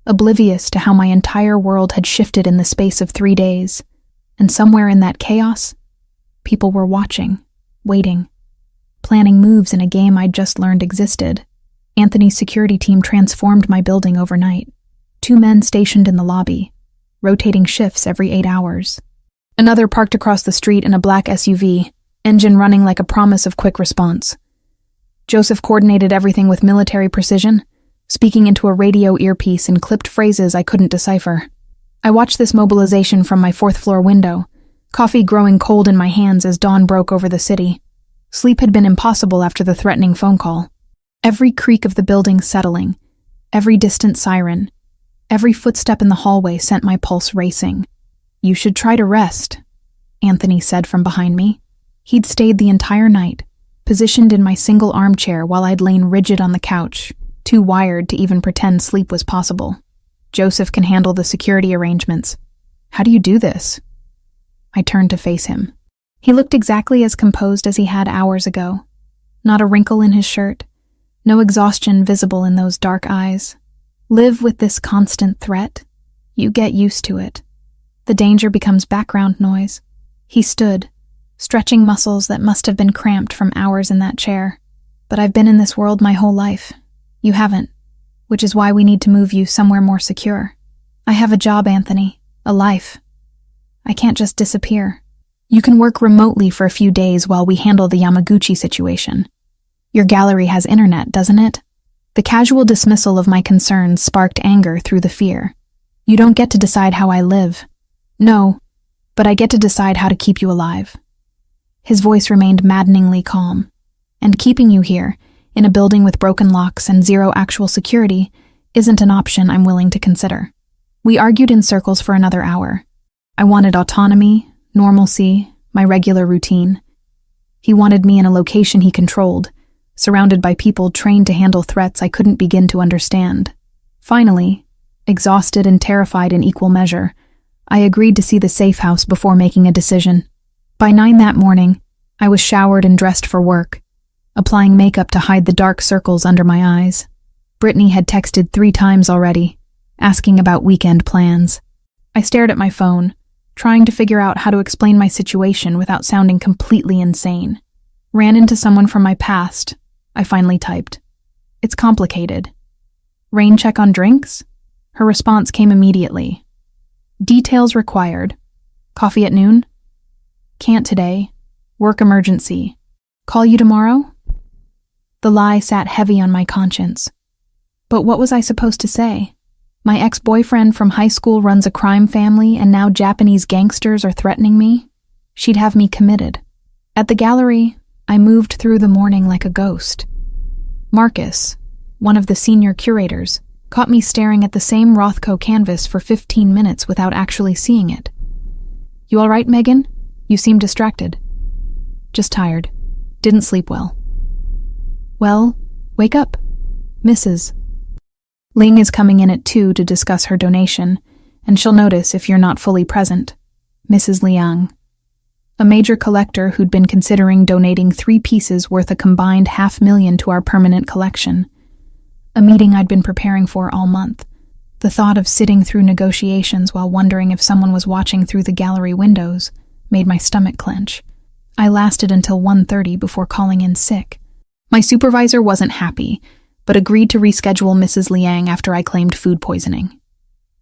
oblivious to how my entire world had shifted in the space of 3 days, and somewhere in that chaos, people were watching, waiting, planning moves in a game I'd just learned existed. Anthony's security team transformed my building overnight. 2 men stationed in the lobby, rotating shifts every 8 hours. Another parked across the street in a black SUV, engine running like a promise of quick response. Joseph coordinated everything with military precision, speaking into a radio earpiece in clipped phrases I couldn't decipher. I watched this mobilization from my 4th-floor window, coffee growing cold in my hands as dawn broke over the city. Sleep had been impossible after the threatening phone call. Every creak of the building settling, every distant siren, every footstep in the hallway sent my pulse racing. You should try to rest, Anthony said from behind me. He'd stayed the entire night, positioned in my single armchair while I'd lain rigid on the couch, too wired to even pretend sleep was possible. Joseph can handle the security arrangements. How do you do this? I turned to face him. He looked exactly as composed as he had hours ago. Not a wrinkle in his shirt, no exhaustion visible in those dark eyes. Live with this constant threat. You get used to it. The danger becomes background noise. He stood, stretching muscles that must have been cramped from hours in that chair. But I've been in this world my whole life. You haven't, which is why we need to move you somewhere more secure. I have a job, Anthony, a life. I can't just disappear. You can work remotely for a few days while we handle the Yamaguchi situation. Your gallery has internet, doesn't it? The casual dismissal of my concerns sparked anger through the fear. You don't get to decide how I live. No, but I get to decide how to keep you alive. His voice remained maddeningly calm. And keeping you here, in a building with broken locks and zero actual security, isn't an option I'm willing to consider. We argued in circles for another hour. I wanted autonomy, normalcy, my regular routine. He wanted me in a location he controlled, surrounded by people trained to handle threats I couldn't begin to understand. Finally, exhausted and terrified in equal measure, I agreed to see the safe house before making a decision. By 9 that morning, I was showered and dressed for work, applying makeup to hide the dark circles under my eyes. Brittany had texted 3 times already, asking about weekend plans. I stared at my phone, trying to figure out how to explain my situation without sounding completely insane. Ran into someone from my past, I finally typed. It's complicated. Rain check on drinks? Her response came immediately. Details required. Coffee at noon? Can't today. Work emergency. Call you tomorrow? The lie sat heavy on my conscience. But what was I supposed to say? My ex-boyfriend from high school runs a crime family and now Japanese gangsters are threatening me? She'd have me committed. At the gallery, I moved through the morning like a ghost. Marcus, one of the senior curators, caught me staring at the same Rothko canvas for 15 minutes without actually seeing it. You all right, Megan? You seem distracted. Just tired. Didn't sleep well. Well, wake up. Mrs. Ling is coming in at 2 to discuss her donation, and she'll notice if you're not fully present. Mrs. Liang. A major collector who'd been considering donating 3 pieces worth a combined $500,000 to our permanent collection. a meeting I'd been preparing for all month. The thought of sitting through negotiations while wondering if someone was watching through the gallery windows made my stomach clench. I lasted until 1:30 before calling in sick. My supervisor wasn't happy, but agreed to reschedule Mrs. Liang after I claimed food poisoning.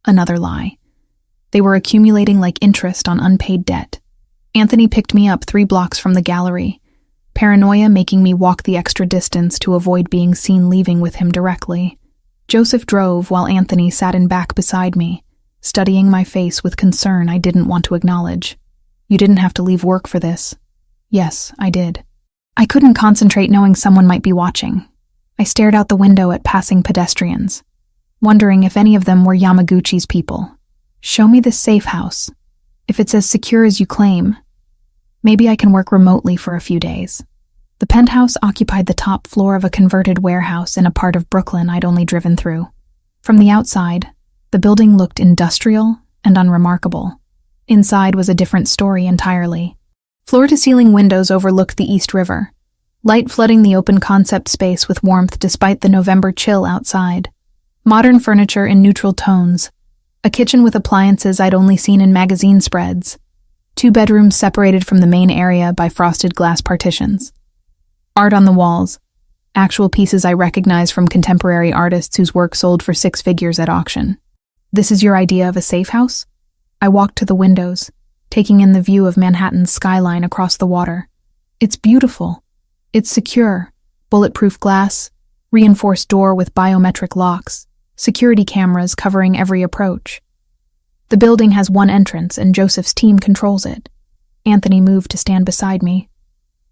Another lie. They were accumulating like interest on unpaid debt. Anthony picked me up 3 blocks from the gallery, paranoia making me walk the extra distance to avoid being seen leaving with him directly. Joseph drove while Anthony sat in back beside me, studying my face with concern I didn't want to acknowledge. "You didn't have to leave work for this." "Yes, I did." I couldn't concentrate knowing someone might be watching. I stared out the window at passing pedestrians, wondering if any of them were Yamaguchi's people. "Show me this safe house. If it's as secure as you claim, maybe I can work remotely for a few days." The penthouse occupied the top floor of a converted warehouse in a part of Brooklyn I'd only driven through. From the outside, the building looked industrial and unremarkable. Inside was a different story entirely. Floor-to-ceiling windows overlooked the East River, light flooding the open concept space with warmth despite the November chill outside. Modern furniture in neutral tones, a kitchen with appliances I'd only seen in magazine spreads, 2 bedrooms separated from the main area by frosted glass partitions. Art on the walls, actual pieces I recognized from contemporary artists whose work sold for 6 figures at auction. "This is your idea of a safe house?" I walked to the windows, taking in the view of Manhattan's skyline across the water. "It's beautiful. It's secure, bulletproof glass, reinforced door with biometric locks, security cameras covering every approach. The building has 1 entrance and Joseph's team controls it." Anthony moved to stand beside me.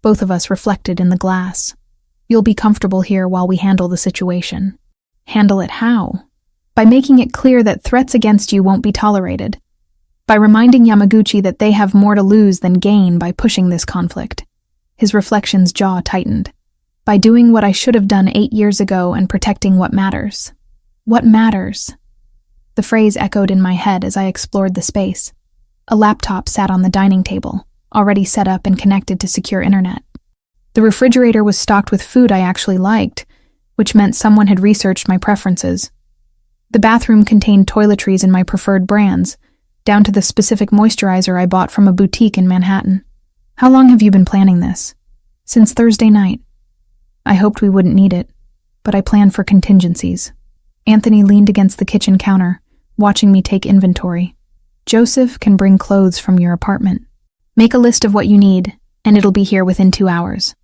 Both of us reflected in the glass. "You'll be comfortable here while we handle the situation." "Handle it how?" "By making it clear that threats against you won't be tolerated. By reminding Yamaguchi that they have more to lose than gain by pushing this conflict." His reflection's jaw tightened. "By doing what I should have done 8 years ago and protecting what matters." "What matters?" The phrase echoed in my head as I explored the space. A laptop sat on the dining table, already set up and connected to secure internet. The refrigerator was stocked with food I actually liked, which meant someone had researched my preferences. The bathroom contained toiletries in my preferred brands, down to the specific moisturizer I bought from a boutique in Manhattan. "How long have you been planning this?" "Since Thursday night. I hoped we wouldn't need it, but I planned for contingencies." Anthony leaned against the kitchen counter, watching me take inventory. "Joseph can bring clothes from your apartment. Make a list of what you need, and it'll be here within 2 hours."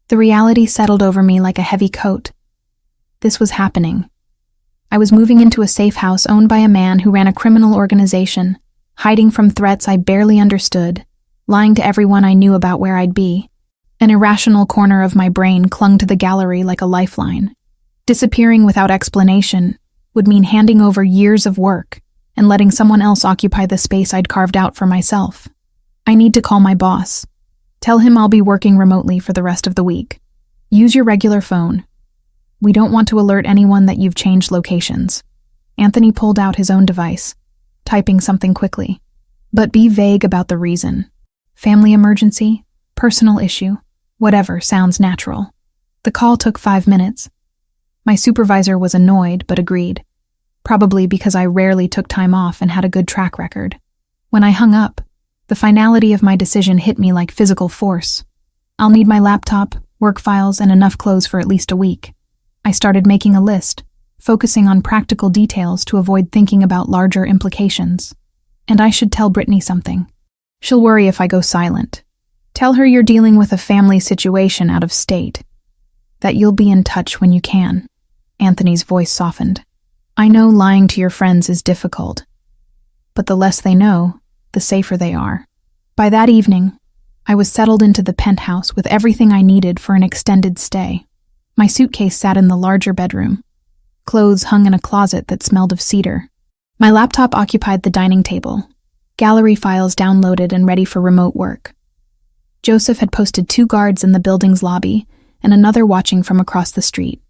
The reality settled over me like a heavy coat. This was happening. I was moving into a safe house owned by a man who ran a criminal organization, hiding from threats I barely understood, lying to everyone I knew about where I'd be. An irrational corner of my brain clung to the gallery like a lifeline. Disappearing without explanation would mean handing over years of work and letting someone else occupy the space I'd carved out for myself. "I need to call my boss. Tell him I'll be working remotely for the rest of the week. Use your regular phone. We don't want to alert anyone that you've changed locations." Anthony pulled out his own device, typing something quickly. "But be vague about the reason. Family emergency, personal issue, whatever sounds natural." The call took 5 minutes. My supervisor was annoyed but agreed, probably because I rarely took time off and had a good track record. When I hung up, the finality of my decision hit me like physical force. I'll need my laptop, work files, and enough clothes for at least a week. I started making a list, focusing on practical details to avoid thinking about larger implications. And I should tell Brittany something. She'll worry if I go silent. Tell her you're dealing with a family situation out of state. That you'll be in touch when you can. Anthony's voice softened. "I know lying to your friends is difficult, but the less they know, the safer they are." By that evening, I was settled into the penthouse with everything I needed for an extended stay. My suitcase sat in the larger bedroom. Clothes hung in a closet that smelled of cedar. My laptop occupied the dining table, gallery files downloaded and ready for remote work. Joseph had posted 2 guards in the building's lobby and another watching from across the street.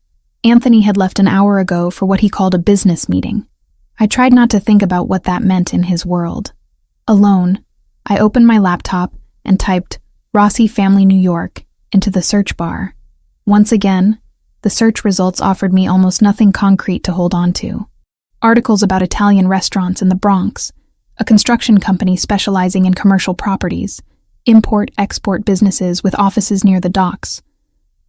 Anthony had left an hour ago for what he called a business meeting. I tried not to think about what that meant in his world. Alone, I opened my laptop and typed Rossi Family New York into the search bar. Once again, The search results offered me almost nothing concrete to hold on to. Articles about Italian restaurants in the Bronx, a construction company specializing in commercial properties, import-export businesses with offices near the docks,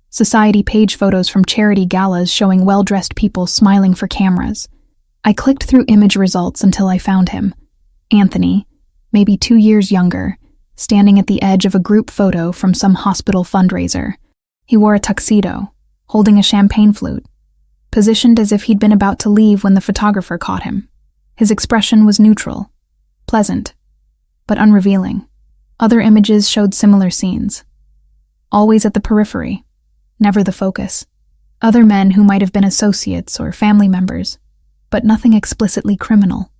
society page photos from charity galas showing well-dressed people smiling for cameras. I clicked through image results until I found him. Anthony, maybe 2 years younger, standing at the edge of a group photo from some hospital fundraiser. He wore a tuxedo, holding a champagne flute, positioned as if he'd been about to leave when the photographer caught him. His expression was neutral, pleasant, but unrevealing. Other images showed similar scenes. Always at the periphery, never the focus. Other men who might have been associates or family members, but nothing explicitly criminal.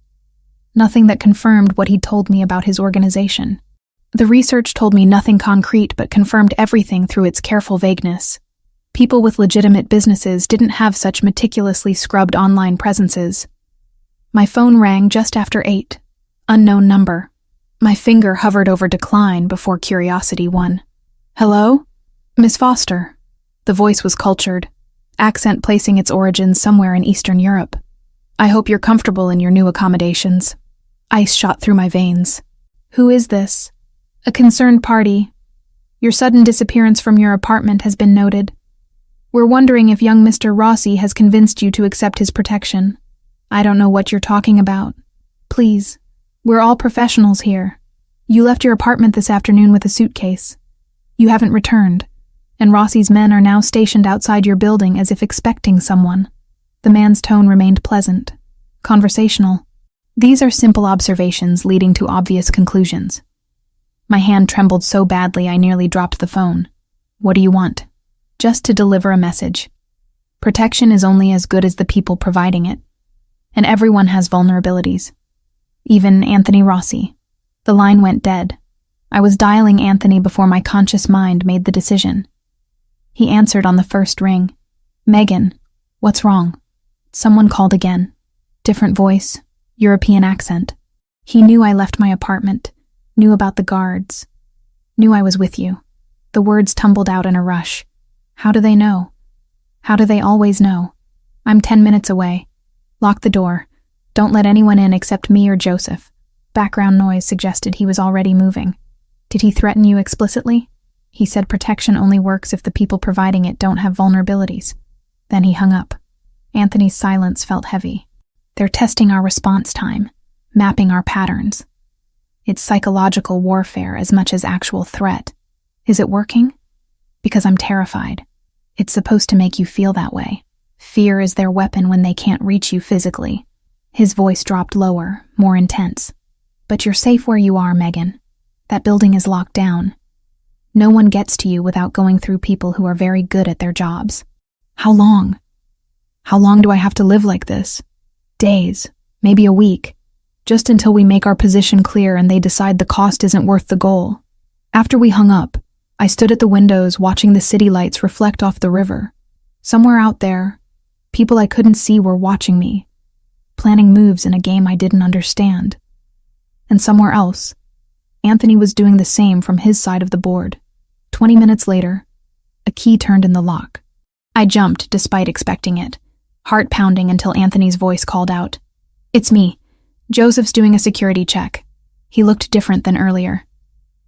Nothing that confirmed what he'd told me about his organization. The research told me nothing concrete but confirmed everything through its careful vagueness. People with legitimate businesses didn't have such meticulously scrubbed online presences. My phone rang just after 8. Unknown number. My finger hovered over decline before curiosity won. Hello? Miss Foster. The voice was cultured, accent placing its origins somewhere in Eastern Europe. I hope you're comfortable in your new accommodations. Ice shot through my veins. Who is this? A concerned party. Your sudden disappearance from your apartment has been noted. We're wondering if young Mr. Rossi has convinced you to accept his protection. I don't know what you're talking about. Please, we're all professionals here. You left your apartment this afternoon with a suitcase. You haven't returned, and Rossi's men are now stationed outside your building as if expecting someone. The man's tone remained pleasant, conversational. These are simple observations leading to obvious conclusions. My hand trembled so badly I nearly dropped the phone. What do you want? Just to deliver a message. Protection is only as good as the people providing it. And everyone has vulnerabilities. Even Anthony Rossi. The line went dead. I was dialing Anthony before my conscious mind made the decision. He answered on the first ring. Megan, what's wrong? Someone called again. Different voice, European accent. He knew I left my apartment, knew about the guards, knew I was with you. The words tumbled out in a rush. How do they know? How do they always know? I'm 10 minutes away. Lock the door. Don't let anyone in except me or Joseph. Background noise suggested he was already moving. Did he threaten you explicitly? He said protection only works if the people providing it don't have vulnerabilities. Then he hung up. Anthony's silence felt heavy. They're testing our response time, mapping our patterns. It's psychological warfare as much as actual threat. Is it working? Because I'm terrified. It's supposed to make you feel that way. Fear is their weapon when they can't reach you physically. His voice dropped lower, more intense. But you're safe where you are, Megan. That building is locked down. No one gets to you without going through people who are very good at their jobs. How long? How long do I have to live like this? Days, maybe a week. Just until we make our position clear and they decide the cost isn't worth the goal. After we hung up, I stood at the windows watching the city lights reflect off the river. Somewhere out there, people I couldn't see were watching me, planning moves in a game I didn't understand. And somewhere else, Anthony was doing the same from his side of the board. 20 minutes later, a key turned in the lock. I jumped despite expecting it, heart pounding until Anthony's voice called out. It's me. Joseph's doing a security check. He looked different than earlier.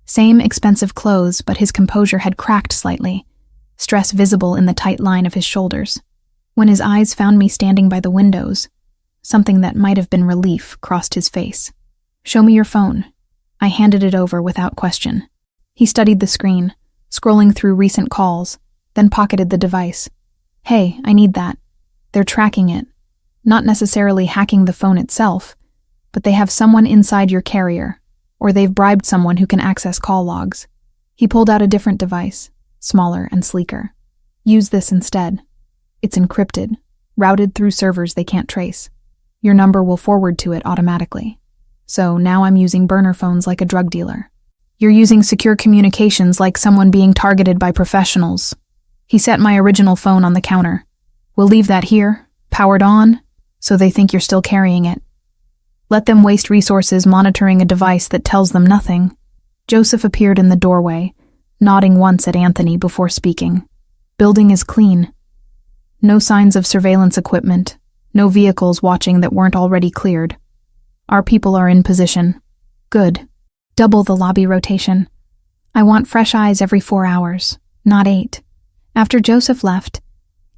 Same expensive clothes, but his composure had cracked slightly, stress visible in the tight line of his shoulders. When his eyes found me standing by the windows, something that might have been relief crossed his face. Show me your phone. I handed it over without question. He studied the screen, scrolling through recent calls, then pocketed the device. Hey, I need that. They're tracking it. Not necessarily hacking the phone itself, but they have someone inside your carrier, or they've bribed someone who can access call logs. He pulled out a different device, smaller and sleeker. Use this instead. It's encrypted, routed through servers they can't trace. Your number will forward to it automatically. So now I'm using burner phones like a drug dealer. You're using secure communications like someone being targeted by professionals. He set my original phone on the counter. We'll leave that here, powered on, so they think you're still carrying it. Let them waste resources monitoring a device that tells them nothing. Joseph appeared in the doorway, nodding once at Anthony before speaking. Building is clean. No signs of surveillance equipment, no vehicles watching that weren't already cleared. Our people are in position. Good. Double the lobby rotation. I want fresh eyes every 4 hours, not 8. After Joseph left,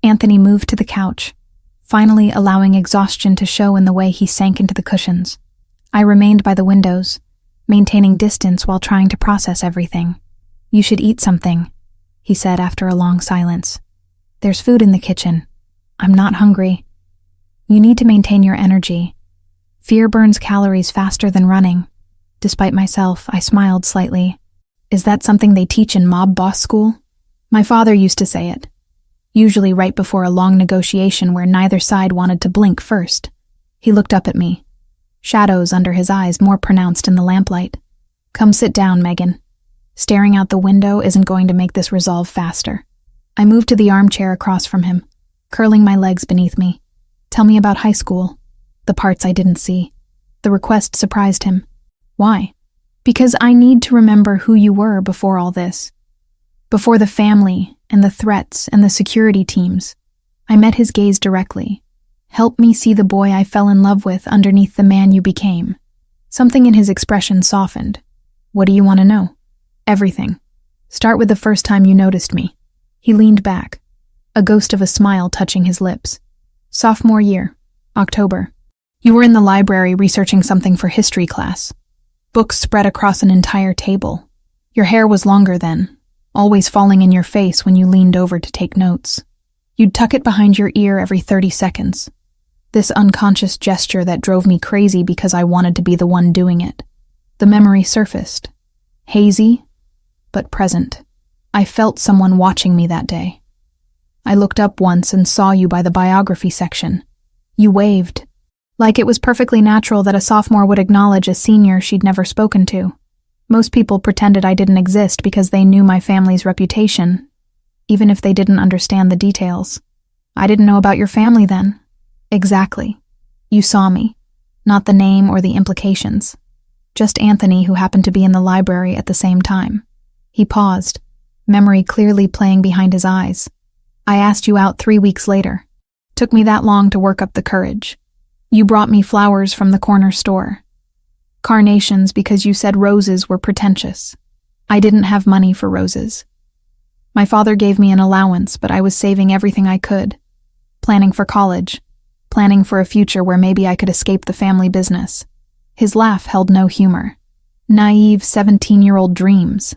Anthony moved to the couch, finally allowing exhaustion to show in the way he sank into the cushions. I remained by the windows, maintaining distance while trying to process everything. "You should eat something," he said after a long silence. "There's food in the kitchen. I'm not hungry. You need to maintain your energy. Fear burns calories faster than running." Despite myself, I smiled slightly. "Is that something they teach in mob boss school?" My father used to say it, usually right before a long negotiation where neither side wanted to blink first. He looked up at me, shadows under his eyes more pronounced in the lamplight. "Come sit down, Megan. Staring out the window isn't going to make this resolve faster." I moved to the armchair across from him, curling my legs beneath me. "Tell me about high school." The parts I didn't see. The request surprised him. "Why?" "Because I need to remember who you were before all this. Before the family and the threats and the security teams." I met his gaze directly. "Help me see the boy I fell in love with underneath the man you became." Something in his expression softened. "What do you want to know?" "Everything. Start with the first time you noticed me." He leaned back, a ghost of a smile touching his lips. "Sophomore year, October. You were in the library researching something for history class. Books spread across an entire table. Your hair was longer then, always falling in your face when you leaned over to take notes. You'd tuck it behind your ear every 30 seconds. This unconscious gesture that drove me crazy because I wanted to be the one doing it. The memory surfaced. Hazy, but present. I felt someone watching me that day. I looked up once and saw you by the biography section. You waved, like it was perfectly natural that a sophomore would acknowledge a senior she'd never spoken to. Most people pretended I didn't exist because they knew my family's reputation, even if they didn't understand the details. I didn't know about your family then. Exactly. You saw me, not the name or the implications. Just Anthony, who happened to be in the library at the same time. He paused, memory clearly playing behind his eyes. I asked you out 3 weeks later. Took me that long to work up the courage. You brought me flowers from the corner store. Carnations because you said roses were pretentious. I didn't have money for roses. My father gave me an allowance, but I was saving everything I could. Planning for college. Planning for a future where maybe I could escape the family business. His laugh held no humor. Naive 17-year-old dreams.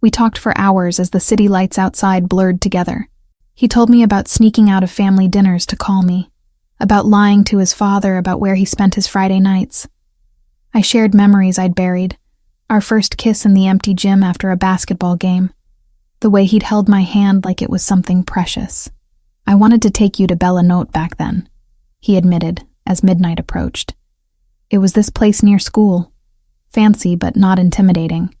We talked for hours as the city lights outside blurred together. He told me about sneaking out of family dinners to call me, about lying to his father about where he spent his Friday nights. I shared memories I'd buried, our first kiss in the empty gym after a basketball game, the way he'd held my hand like it was something precious. I wanted to take you to Bella Note back then, he admitted as midnight approached. It was this place near school, fancy but not intimidating.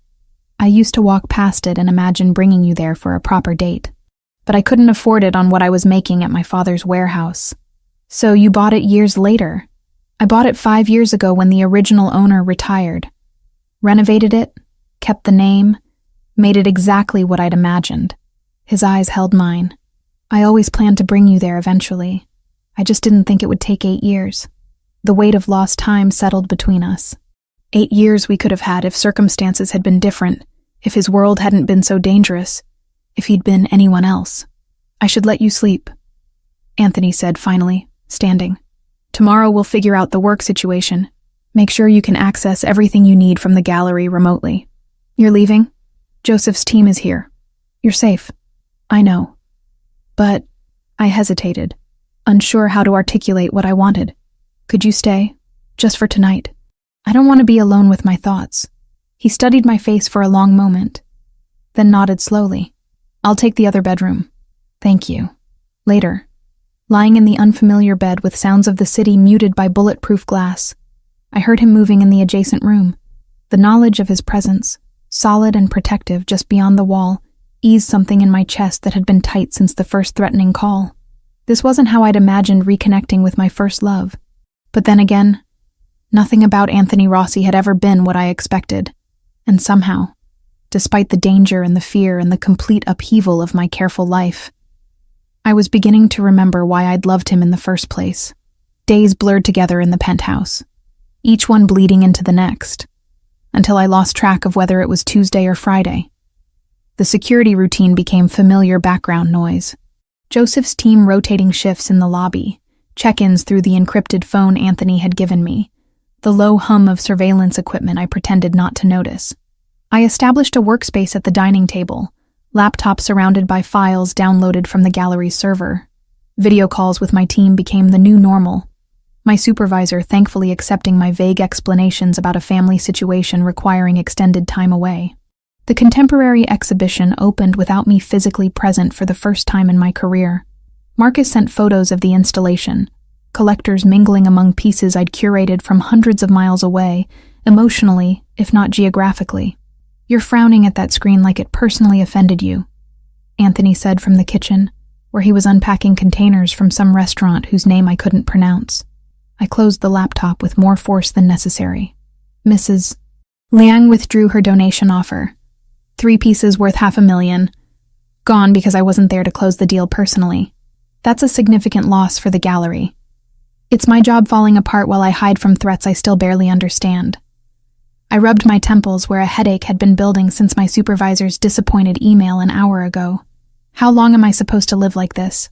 I used to walk past it and imagine bringing you there for a proper date, but I couldn't afford it on what I was making at my father's warehouse. So you bought it years later. I bought it 5 years ago when the original owner retired. Renovated it, kept the name, made it exactly what I'd imagined. His eyes held mine. I always planned to bring you there eventually. I just didn't think it would take 8 years. The weight of lost time settled between us. 8 years we could have had if circumstances had been different, if his world hadn't been so dangerous, if he'd been anyone else. I should let you sleep, Anthony said finally, standing. Tomorrow we'll figure out the work situation. Make sure you can access everything you need from the gallery remotely. You're leaving? Joseph's team is here. You're safe. I know. But I hesitated, unsure how to articulate what I wanted. Could you stay? Just for tonight. I don't want to be alone with my thoughts. He studied my face for a long moment, then nodded slowly. I'll take the other bedroom. Thank you. Later. Lying in the unfamiliar bed with sounds of the city muted by bulletproof glass, I heard him moving in the adjacent room. The knowledge of his presence, solid and protective just beyond the wall, eased something in my chest that had been tight since the first threatening call. This wasn't how I'd imagined reconnecting with my first love. But then again, nothing about Anthony Rossi had ever been what I expected. And somehow, despite the danger and the fear and the complete upheaval of my careful life, I was beginning to remember why I'd loved him in the first place. Days blurred together in the penthouse, each one bleeding into the next, until I lost track of whether it was Tuesday or Friday. The security routine became familiar background noise. Joseph's team rotating shifts in the lobby, check-ins through the encrypted phone Anthony had given me, the low hum of surveillance equipment I pretended not to notice. I established a workspace at the dining table, laptop surrounded by files downloaded from the gallery's server. Video calls with my team became the new normal, my supervisor thankfully accepting my vague explanations about a family situation requiring extended time away. The contemporary exhibition opened without me physically present for the first time in my career. Marcus sent photos of the installation, collectors mingling among pieces I'd curated from hundreds of miles away, emotionally, if not geographically. "You're frowning at that screen like it personally offended you," Anthony said from the kitchen, where he was unpacking containers from some restaurant whose name I couldn't pronounce. I closed the laptop with more force than necessary. Mrs. Liang withdrew her donation offer. 3 pieces worth $500,000. Gone because I wasn't there to close the deal personally. That's a significant loss for the gallery. It's my job falling apart while I hide from threats I still barely understand. I rubbed my temples where a headache had been building since my supervisor's disappointed email an hour ago. How long am I supposed to live like this?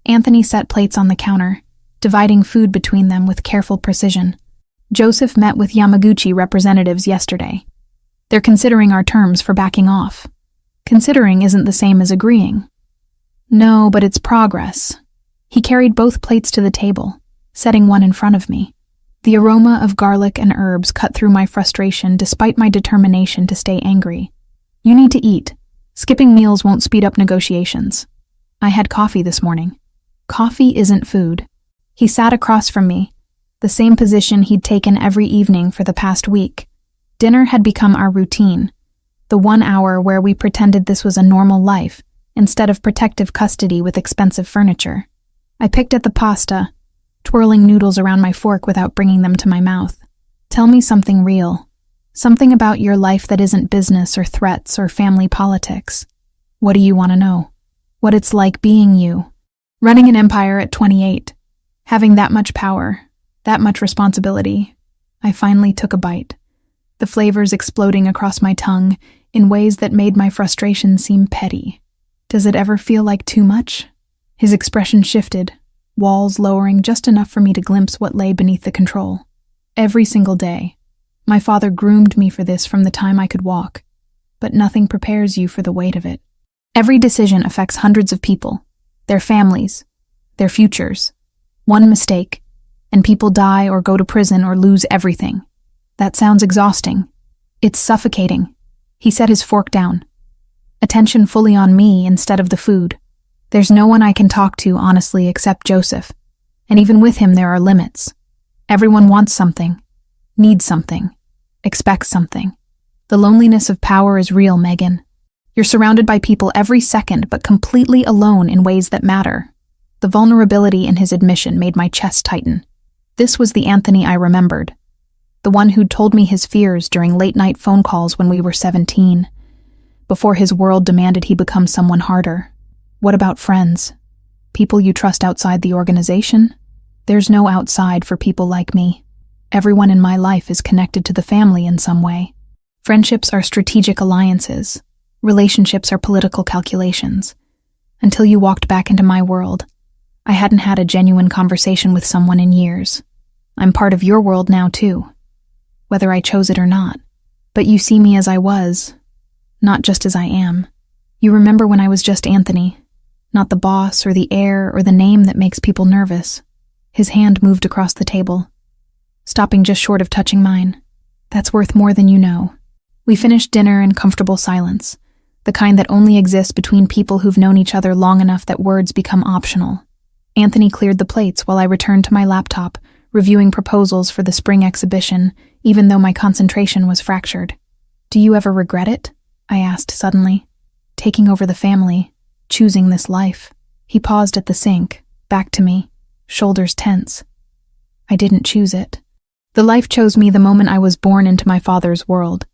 Anthony set plates on the counter, dividing food between them with careful precision. Joseph met with Yamaguchi representatives yesterday. They're considering our terms for backing off. Considering isn't the same as agreeing. No, but it's progress. He carried both plates to the table, setting one in front of me. The aroma of garlic and herbs cut through my frustration despite my determination to stay angry. "You need to eat. Skipping meals won't speed up negotiations." I had coffee this morning. Coffee isn't food. He sat across from me, the same position he'd taken every evening for the past week. Dinner had become our routine, the 1 hour where we pretended this was a normal life instead of protective custody with expensive furniture. I picked at the pasta, twirling noodles around my fork without bringing them to my mouth. "Tell me something real. Something about your life that isn't business or threats or family politics. What do you want to know? What it's like being you, running an empire at 28, having that much power, that much responsibility." I finally took a bite, the flavors exploding across my tongue in ways that made my frustration seem petty. "Does it ever feel like too much?" His expression shifted, walls lowering just enough for me to glimpse what lay beneath the control. Every single day. My father groomed me for this from the time I could walk, but nothing prepares you for the weight of it. Every decision affects hundreds of people, their families, their futures. One mistake, and people die or go to prison or lose everything. That sounds exhausting. It's suffocating. He set his fork down. Attention fully on me instead of the food. There's no one I can talk to honestly except Joseph, and even with him there are limits. Everyone wants something, needs something, expects something. The loneliness of power is real, Megan. You're surrounded by people every second but completely alone in ways that matter. The vulnerability in his admission made my chest tighten. This was the Anthony I remembered, the one who'd told me his fears during late-night phone calls when we were 17, before his world demanded he become someone harder. What about friends? People you trust outside the organization? There's no outside for people like me. Everyone in my life is connected to the family in some way. Friendships are strategic alliances. Relationships are political calculations. Until you walked back into my world, I hadn't had a genuine conversation with someone in years. I'm part of your world now, too, whether I chose it or not. But you see me as I was, not just as I am. You remember when I was just Anthony, not the boss or the heir or the name that makes people nervous. His hand moved across the table, stopping just short of touching mine. That's worth more than you know. We finished dinner in comfortable silence, the kind that only exists between people who've known each other long enough that words become optional. Anthony cleared the plates while I returned to my laptop, reviewing proposals for the spring exhibition, even though my concentration was fractured. "Do you ever regret it?" I asked suddenly. "Taking over the family, choosing this life." He paused at the sink, back to me, shoulders tense. "I didn't choose it. The life chose me the moment I was born into my father's world.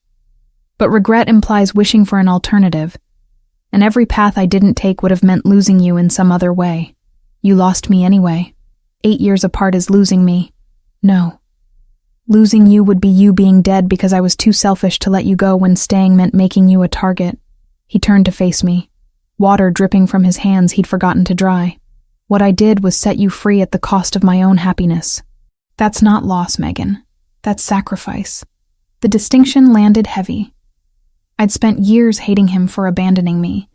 But regret implies wishing for an alternative, And every path I didn't take would have meant losing you in some other way. You lost me anyway. 8 years apart is losing me. No. Losing you would be you being dead because I was too selfish to let you go when staying meant making you a target. He turned to face me, water dripping from his hands he'd forgotten to dry. What I did was set you free at the cost of my own happiness. That's not loss, Megan. That's sacrifice. The distinction landed heavy. I'd spent years hating him for abandoning me,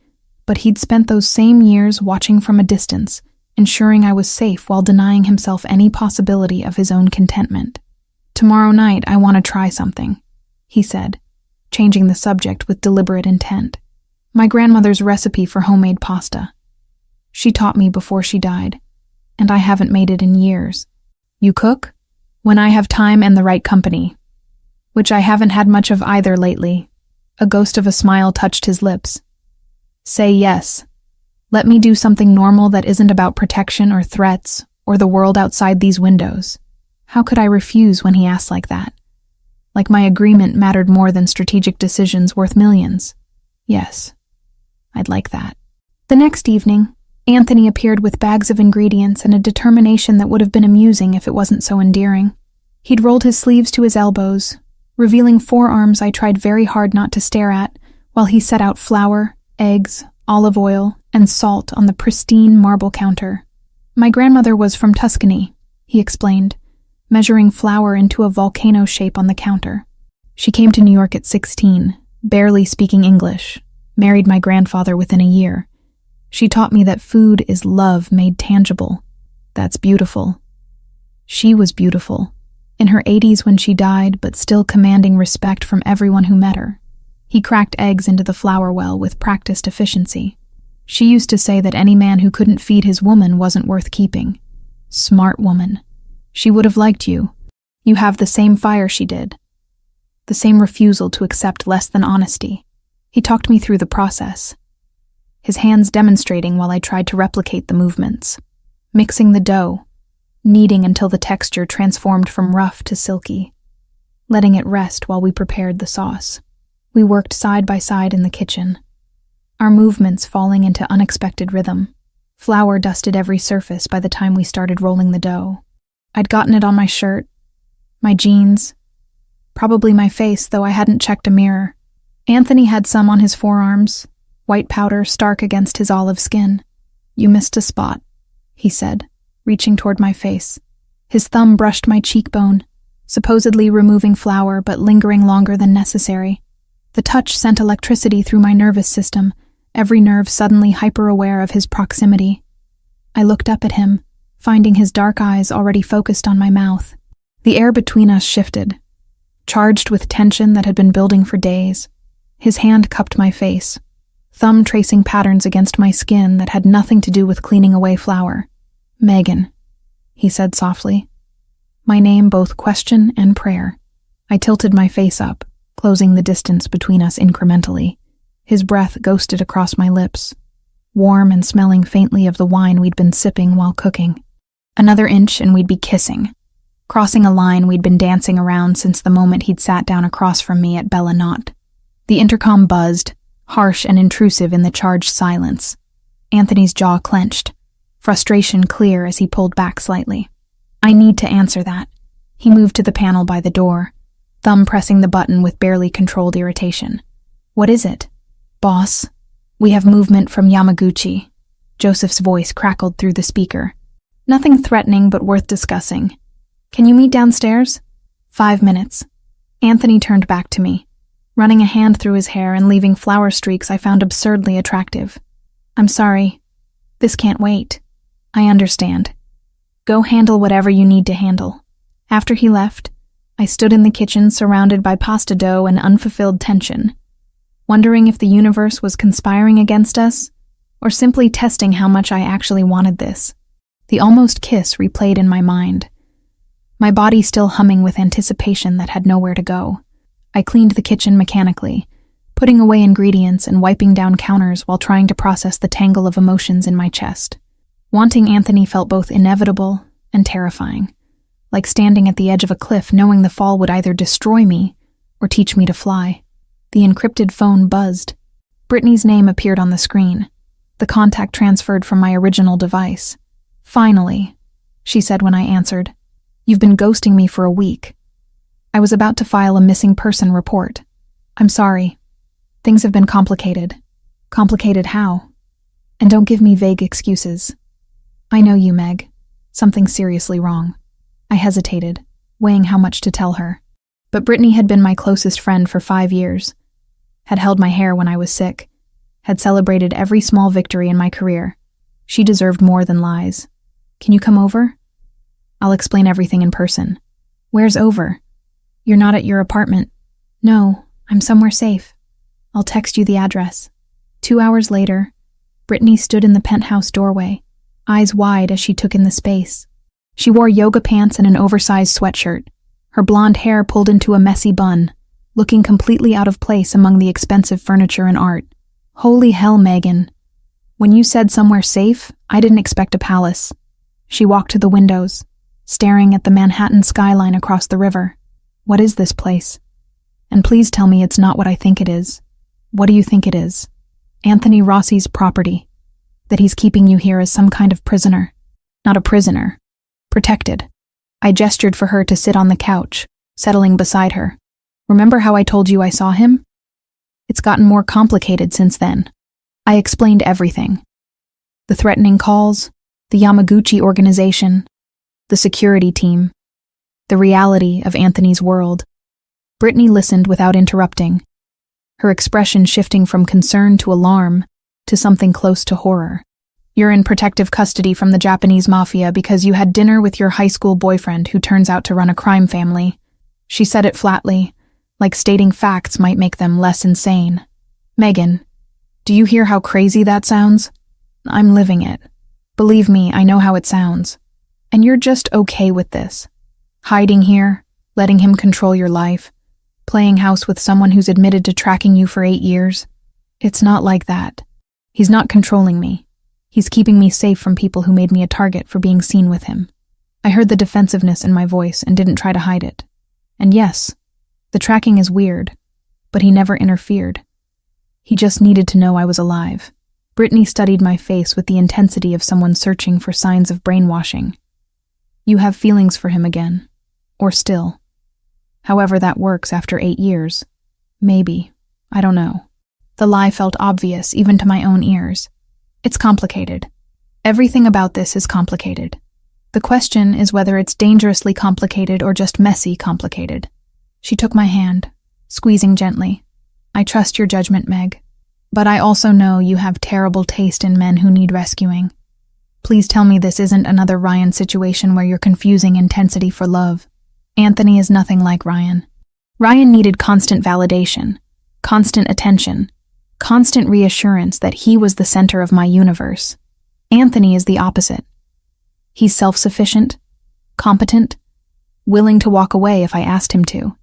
but he'd spent those same years watching from a distance, ensuring I was safe while denying himself any possibility of his own contentment. Tomorrow night, I want to try something, he said, changing the subject with deliberate intent. My grandmother's recipe for homemade pasta. She taught me before she died, and I haven't made it in years. You cook? When I have time and the right company, which I haven't had much of either lately. A ghost of a smile touched his lips. Say yes. Let me do something normal that isn't about protection or threats or the world outside these windows. How could I refuse when he asked like that? Like my agreement mattered more than strategic decisions worth millions. Yes, I'd like that. The next evening, Anthony appeared with bags of ingredients and a determination that would have been amusing if it wasn't so endearing. He'd rolled his sleeves to his elbows, revealing forearms I tried very hard not to stare at, while he set out flour, eggs, olive oil, and salt on the pristine marble counter. My grandmother was from Tuscany, he explained, measuring flour into a volcano shape on the counter. She came to New York at 16, barely speaking English, married my grandfather within a year. She taught me that food is love made tangible. That's beautiful. She was beautiful, in her 80s when she died, but still commanding respect from everyone who met her. He cracked eggs into the flour well with practiced efficiency. She used to say that any man who couldn't feed his woman wasn't worth keeping. Smart woman. She would have liked you. You have the same fire she did. The same refusal to accept less than honesty. He talked me through the process, his hands demonstrating while I tried to replicate the movements. Mixing the dough, kneading until the texture transformed from rough to silky, letting it rest while we prepared the sauce. We worked side by side in the kitchen, our movements falling into unexpected rhythm. Flour dusted every surface by the time we started rolling the dough. I'd gotten it on my shirt, my jeans, probably my face, though I hadn't checked a mirror. Anthony had some on his forearms, white powder stark against his olive skin. You missed a spot, he said, reaching toward my face. His thumb brushed my cheekbone, supposedly removing flour but lingering longer than necessary. The touch sent electricity through my nervous system, every nerve suddenly hyper-aware of his proximity. I looked up at him, finding his dark eyes already focused on my mouth. The air between us shifted, charged with tension that had been building for days. His hand cupped my face, thumb tracing patterns against my skin that had nothing to do with cleaning away flour. Megan, he said softly. My name both question and prayer. I tilted my face up, closing the distance between us incrementally. His breath ghosted across my lips, warm and smelling faintly of the wine we'd been sipping while cooking. Another inch and we'd be kissing, crossing a line we'd been dancing around since the moment he'd sat down across from me at Bella Knot. The intercom buzzed, harsh and intrusive in the charged silence. Anthony's jaw clenched, frustration clear as he pulled back slightly. I need to answer that. He moved to the panel by the door, thumb pressing the button with barely controlled irritation. What is it? Boss, we have movement from Yamaguchi. Joseph's voice crackled through the speaker. Nothing threatening but worth discussing. Can you meet downstairs? 5 minutes. Anthony turned back to me, running a hand through his hair and leaving flour streaks I found absurdly attractive. I'm sorry. This can't wait. I understand. Go handle whatever you need to handle. After he left, I stood in the kitchen surrounded by pasta dough and unfulfilled tension, wondering if the universe was conspiring against us or simply testing how much I actually wanted this. The almost kiss replayed in my mind, my body still humming with anticipation that had nowhere to go. I cleaned the kitchen mechanically, putting away ingredients and wiping down counters while trying to process the tangle of emotions in my chest. Wanting Anthony felt both inevitable and terrifying, like standing at the edge of a cliff knowing the fall would either destroy me or teach me to fly. The encrypted phone buzzed. Brittany's name appeared on the screen. The contact transferred from my original device. "Finally," she said when I answered. "You've been ghosting me for a week." I was about to file a missing person report. "I'm sorry. Things have been complicated." "Complicated how?" "And don't give me vague excuses." "I know you, Meg. Something's seriously wrong." I hesitated, weighing how much to tell her. But Brittany had been my closest friend for 5 years, had held my hair when I was sick, had celebrated every small victory in my career. She deserved more than lies. "Can you come over?" "I'll explain everything in person." "Where's over?" "You're not at your apartment." "No, I'm somewhere safe. I'll text you the address." 2 hours later, Brittany stood in the penthouse doorway, eyes wide as she took in the space. She wore yoga pants and an oversized sweatshirt, her blonde hair pulled into a messy bun, looking completely out of place among the expensive furniture and art. "Holy hell, Megan. When you said somewhere safe, I didn't expect a palace." She walked to the windows, staring at the Manhattan skyline across the river. "What is this place? And please tell me it's not what I think it is." "What do you think it is?" "Anthony Rossi's property. That he's keeping you here as some kind of prisoner." "Not a prisoner. Protected." I gestured for her to sit on the couch, settling beside her. "Remember how I told you I saw him? It's gotten more complicated since then." I explained everything. The threatening calls, the Yamaguchi organization, the security team, the reality of Anthony's world. Brittany listened without interrupting, her expression shifting from concern to alarm to something close to horror. "You're in protective custody from the Japanese mafia because you had dinner with your high school boyfriend who turns out to run a crime family." She said it flatly, like stating facts might make them less insane. "Megan, do you hear how crazy that sounds? I'm living it. Believe me, I know how it sounds. And you're just okay with this. Hiding here, letting him control your life, playing house with someone who's admitted to tracking you for 8 years. It's not like that. He's not controlling me. He's keeping me safe from people who made me a target for being seen with him." I heard the defensiveness in my voice and didn't try to hide it. "And yes, the tracking is weird, but he never interfered. He just needed to know I was alive." Brittany studied my face with the intensity of someone searching for signs of brainwashing. "You have feelings for him again. Or still. However that works after 8 years. Maybe. I don't know." The lie felt obvious, even to my own ears. "It's complicated. Everything about this is complicated. The question is whether it's dangerously complicated or just messy complicated." She took my hand, squeezing gently. "I trust your judgment, Meg. But I also know you have terrible taste in men who need rescuing. Please tell me this isn't another Ryan situation where you're confusing intensity for love. Anthony is nothing like Ryan. Ryan needed constant validation, constant attention, constant reassurance that he was the center of my universe. Anthony is the opposite. He's self-sufficient, competent, willing to walk away if I asked him to.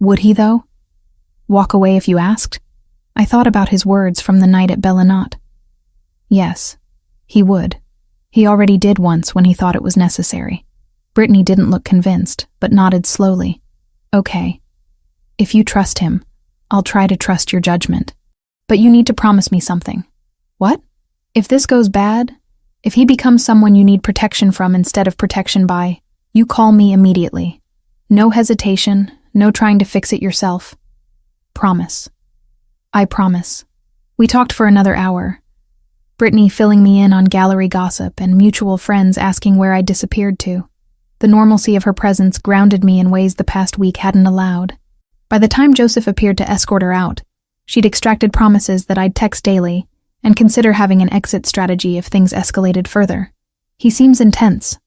Would he, though? Walk away if you asked? I thought about his words from the night at Bellinat. Yes, he would. He already did once when he thought it was necessary. Brittany didn't look convinced, but nodded slowly. "Okay. If you trust him, I'll try to trust your judgment. But you need to promise me something." "What?" "If this goes bad, if he becomes someone you need protection from instead of protection by, you call me immediately. No hesitation, no trying to fix it yourself. Promise." "I promise." We talked for another hour, Brittany filling me in on gallery gossip and mutual friends asking where I'd disappeared to. The normalcy of her presence grounded me in ways the past week hadn't allowed. By the time Joseph appeared to escort her out, she'd extracted promises that I'd text daily and consider having an exit strategy if things escalated further. "He seems intense,"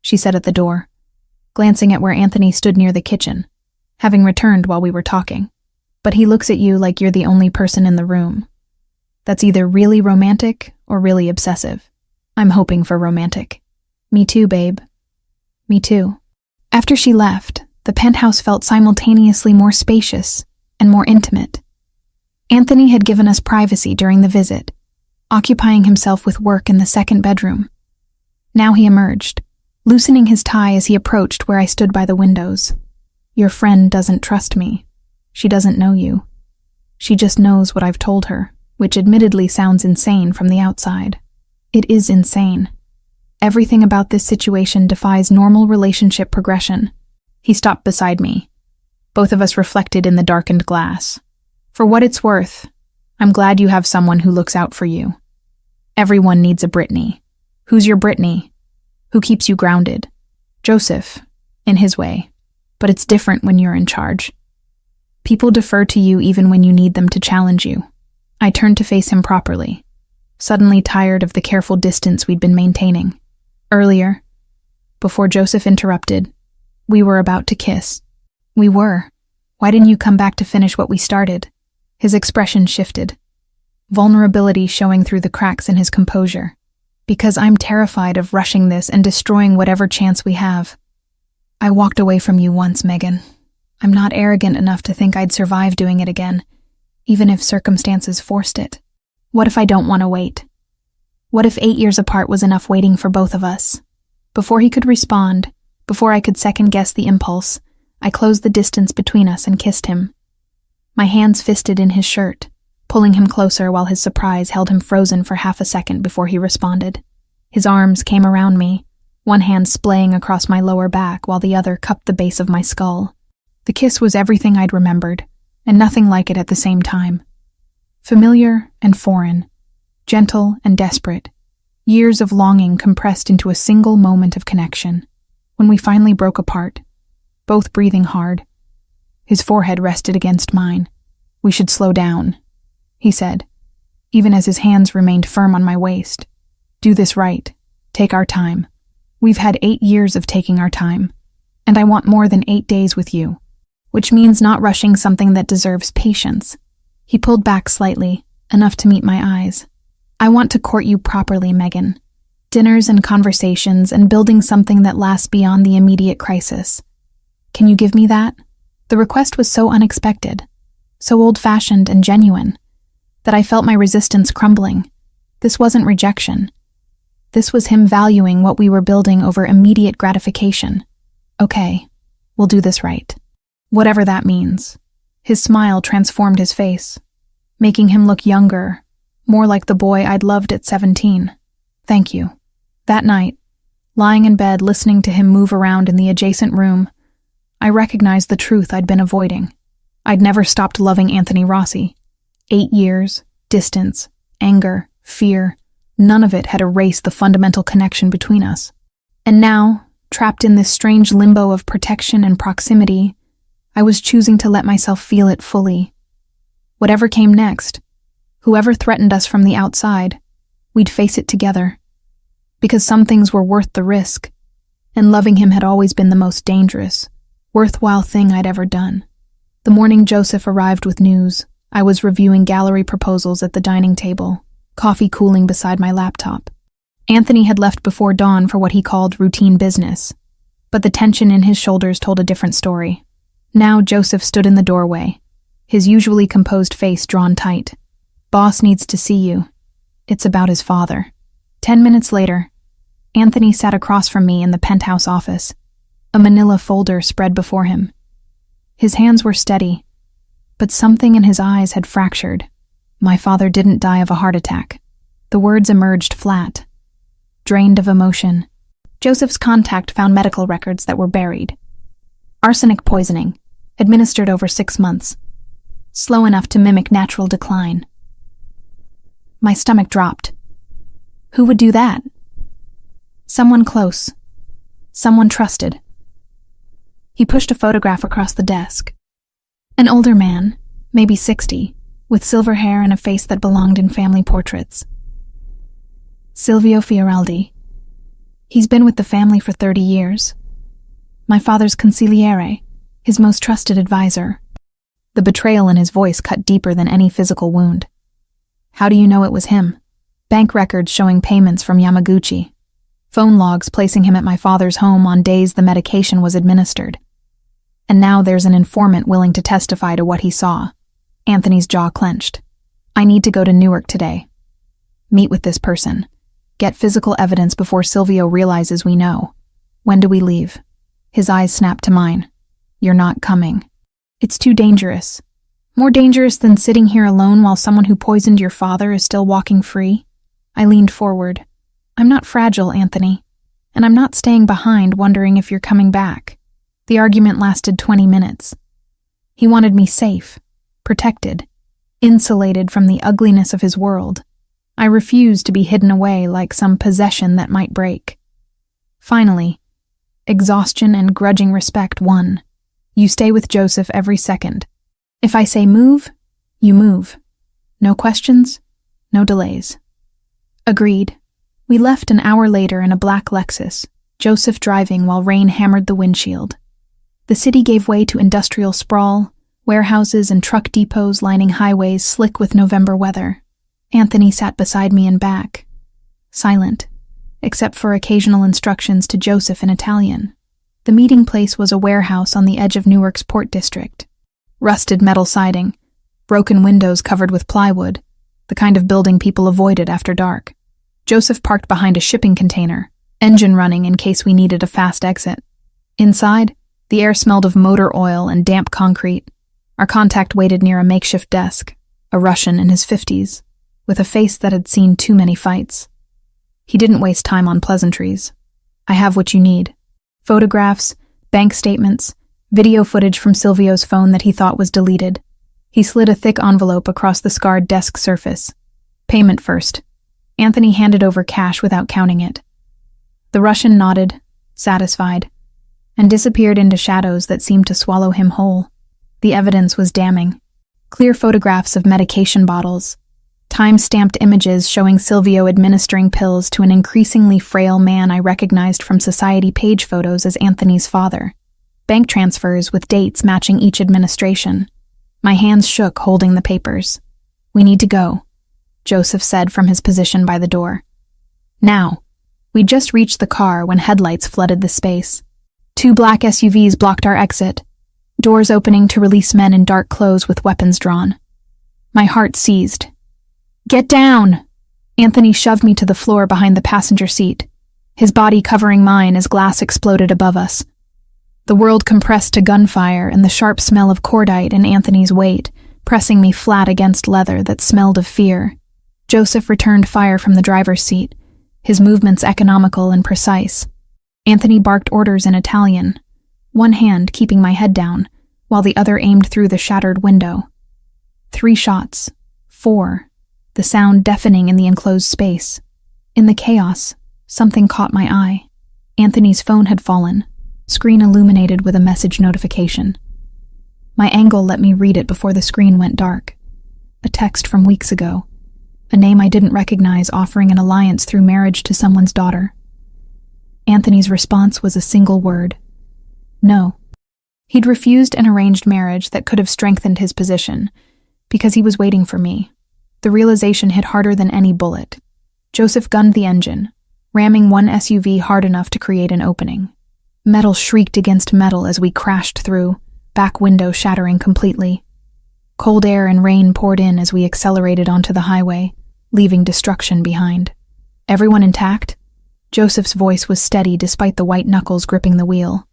she said at the door, glancing at where Anthony stood near the kitchen, having returned while we were talking. "But he looks at you like you're the only person in the room. That's either really romantic or really obsessive. I'm hoping for romantic." "Me too, babe. Me too." After she left, the penthouse felt simultaneously more spacious and more intimate. Anthony had given us privacy during the visit, occupying himself with work in the second bedroom. Now he emerged, loosening his tie as he approached where I stood by the windows. "Your friend doesn't trust me. She doesn't know you. She just knows what I've told her, which admittedly sounds insane from the outside. It is insane. Everything about this situation defies normal relationship progression. He stopped beside me. Both of us reflected in the darkened glass. For what it's worth, I'm glad you have someone who looks out for you. Everyone needs a Brittany. Who's your Brittany? Who keeps you grounded? Joseph, in his way. But it's different when you're in charge. People defer to you even when you need them to challenge you. I turned to face him properly, suddenly tired of the careful distance we'd been maintaining. Earlier, before Joseph interrupted, we were about to kiss. We were. Why didn't you come back to finish what we started? His expression shifted, vulnerability showing through the cracks in his composure. Because I'm terrified of rushing this and destroying whatever chance we have. I walked away from you once, Megan. I'm not arrogant enough to think I'd survive doing it again, even if circumstances forced it. What if I don't want to wait? What if 8 years apart was enough waiting for both of us? Before he could respond, before I could second-guess the impulse, I closed the distance between us and kissed him. My hands fisted in his shirt, pulling him closer while his surprise held him frozen for half a second before he responded. His arms came around me, one hand splaying across my lower back while the other cupped the base of my skull. The kiss was everything I'd remembered, and nothing like it at the same time. Familiar and foreign, gentle and desperate, years of longing compressed into a single moment of connection. When we finally broke apart, both breathing hard, his forehead rested against mine. We should slow down, he said, even as his hands remained firm on my waist. Do this right. Take our time. We've had 8 years of taking our time, and I want more than 8 days with you, which means not rushing something that deserves patience. He pulled back slightly, enough to meet my eyes. I want to court you properly, Megan. Dinners and conversations and building something that lasts beyond the immediate crisis. Can you give me that? The request was so unexpected, so old-fashioned and genuine, that I felt my resistance crumbling. This wasn't rejection. This was him valuing what we were building over immediate gratification. Okay, we'll do this right. Whatever that means. His smile transformed his face, making him look younger, more like the boy I'd loved at 17. Thank you. That night, lying in bed listening to him move around in the adjacent room, I recognized the truth I'd been avoiding. I'd never stopped loving Anthony Rossi. 8 years, distance, anger, fear, none of it had erased the fundamental connection between us. And now, trapped in this strange limbo of protection and proximity, I was choosing to let myself feel it fully. Whatever came next, whoever threatened us from the outside, we'd face it together. Because some things were worth the risk, and loving him had always been the most dangerous, worthwhile thing I'd ever done. The morning Joseph arrived with news, I was reviewing gallery proposals at the dining table, coffee cooling beside my laptop. Anthony had left before dawn for what he called routine business, but the tension in his shoulders told a different story. Now Joseph stood in the doorway, his usually composed face drawn tight. Boss needs to see you. It's about his father. 10 minutes later, Anthony sat across from me in the penthouse office, a manila folder spread before him. His hands were steady, but something in his eyes had fractured. My father didn't die of a heart attack. The words emerged flat, drained of emotion. Joseph's contact found medical records that were buried. Arsenic poisoning, administered over 6 months. Slow enough to mimic natural decline. My stomach dropped. Who would do that? Someone close. Someone trusted. He pushed a photograph across the desk. An older man, maybe 60, with silver hair and a face that belonged in family portraits. Silvio Fioraldi. He's been with the family for 30 years. My father's consigliere, his most trusted advisor. The betrayal in his voice cut deeper than any physical wound. How do you know it was him? Bank records showing payments from Yamaguchi. Phone logs placing him at my father's home on days the medication was administered. And now there's an informant willing to testify to what he saw. Anthony's jaw clenched. I need to go to Newark today. Meet with this person. Get physical evidence before Silvio realizes we know. When do we leave? His eyes snapped to mine. You're not coming. It's too dangerous. More dangerous than sitting here alone while someone who poisoned your father is still walking free? I leaned forward. I'm not fragile, Anthony. And I'm not staying behind wondering if you're coming back. The argument lasted 20 minutes. He wanted me safe, protected, insulated from the ugliness of his world. I refused to be hidden away like some possession that might break. Finally, exhaustion and grudging respect won. You stay with Joseph every second. If I say move, you move. No questions, no delays. Agreed. We left an hour later in a black Lexus, Joseph driving while rain hammered the windshield. The city gave way to industrial sprawl, warehouses and truck depots lining highways slick with November weather. Anthony sat beside me in back, silent, except for occasional instructions to Joseph in Italian. The meeting place was a warehouse on the edge of Newark's Port District. Rusted metal siding, broken windows covered with plywood, the kind of building people avoided after dark. Joseph parked behind a shipping container, engine running in case we needed a fast exit. Inside, the air smelled of motor oil and damp concrete. Our contact waited near a makeshift desk, a Russian in his 50s, with a face that had seen too many fights. He didn't waste time on pleasantries. I have what you need. Photographs, bank statements, video footage from Silvio's phone that he thought was deleted. He slid a thick envelope across the scarred desk surface. Payment first. Anthony handed over cash without counting it. The Russian nodded, satisfied, and disappeared into shadows that seemed to swallow him whole. The evidence was damning. Clear photographs of medication bottles, time-stamped images showing Silvio administering pills to an increasingly frail man I recognized from society page photos as Anthony's father. Bank transfers with dates matching each administration. My hands shook holding the papers. We need to go, Joseph said from his position by the door. Now. We'd just reached the car when headlights flooded the space. 2 black SUVs blocked our exit, doors opening to release men in dark clothes with weapons drawn. My heart seized. Get down! Anthony shoved me to the floor behind the passenger seat, his body covering mine as glass exploded above us. The world compressed to gunfire and the sharp smell of cordite in Anthony's weight, pressing me flat against leather that smelled of fear. Joseph returned fire from the driver's seat, his movements economical and precise. Anthony barked orders in Italian, one hand keeping my head down, while the other aimed through the shattered window. 3 shots. 4. The sound deafening in the enclosed space. In the chaos, something caught my eye. Anthony's phone had fallen, screen illuminated with a message notification. My angle let me read it before the screen went dark. A text from weeks ago. A name I didn't recognize offering an alliance through marriage to someone's daughter. Anthony's response was a single word. No. He'd refused an arranged marriage that could have strengthened his position, because he was waiting for me. The realization hit harder than any bullet. Joseph gunned the engine, ramming one SUV hard enough to create an opening. Metal shrieked against metal as we crashed through, back window shattering completely. Cold air and rain poured in as we accelerated onto the highway, leaving destruction behind. Everyone intact? Joseph's voice was steady despite the white knuckles gripping the wheel.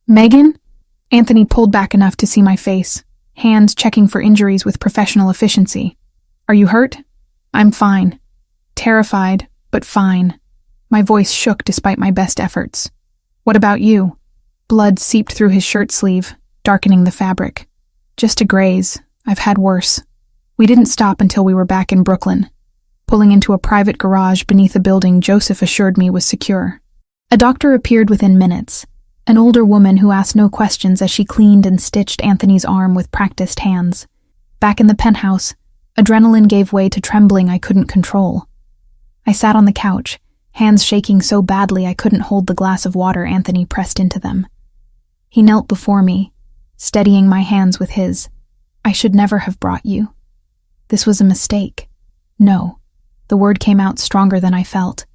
Megan? Anthony pulled back enough to see my face, hands checking for injuries with professional efficiency. Are you hurt? I'm fine. Terrified, but fine. My voice shook despite my best efforts. What about you? Blood seeped through his shirt sleeve, darkening the fabric. Just a graze. I've had worse. We didn't stop until we were back in Brooklyn. Pulling into a private garage beneath a building Joseph assured me was secure. A doctor appeared within minutes, an older woman who asked no questions as she cleaned and stitched Anthony's arm with practiced hands. Back in the penthouse, adrenaline gave way to trembling I couldn't control. I sat on the couch, hands shaking so badly I couldn't hold the glass of water Anthony pressed into them. He knelt before me, steadying my hands with his. I should never have brought you. This was a mistake. No. The word came out stronger than I felt.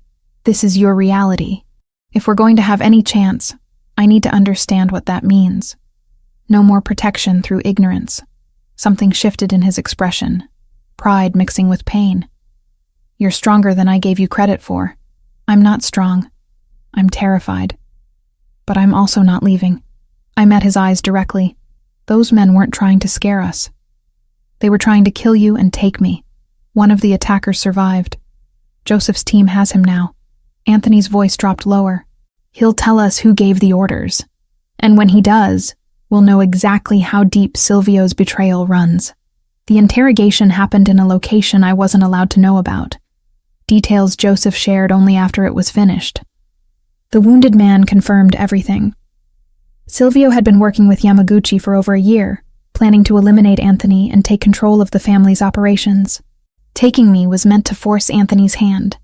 This is your reality. If we're going to have any chance, I need to understand what that means. No more protection through ignorance. Something shifted in his expression, pride mixing with pain. You're stronger than I gave you credit for. I'm not strong. I'm terrified. But I'm also not leaving. I met his eyes directly. Those men weren't trying to scare us. They were trying to kill you and take me. One of the attackers survived. Joseph's team has him now." Anthony's voice dropped lower. "He'll tell us who gave the orders. And when he does, we'll know exactly how deep Silvio's betrayal runs. The interrogation happened in a location I wasn't allowed to know about. Details Joseph shared only after it was finished." The wounded man confirmed everything. Silvio had been working with Yamaguchi for over a year, planning to eliminate Anthony and take control of the family's operations. Taking me was meant to force Anthony's hand,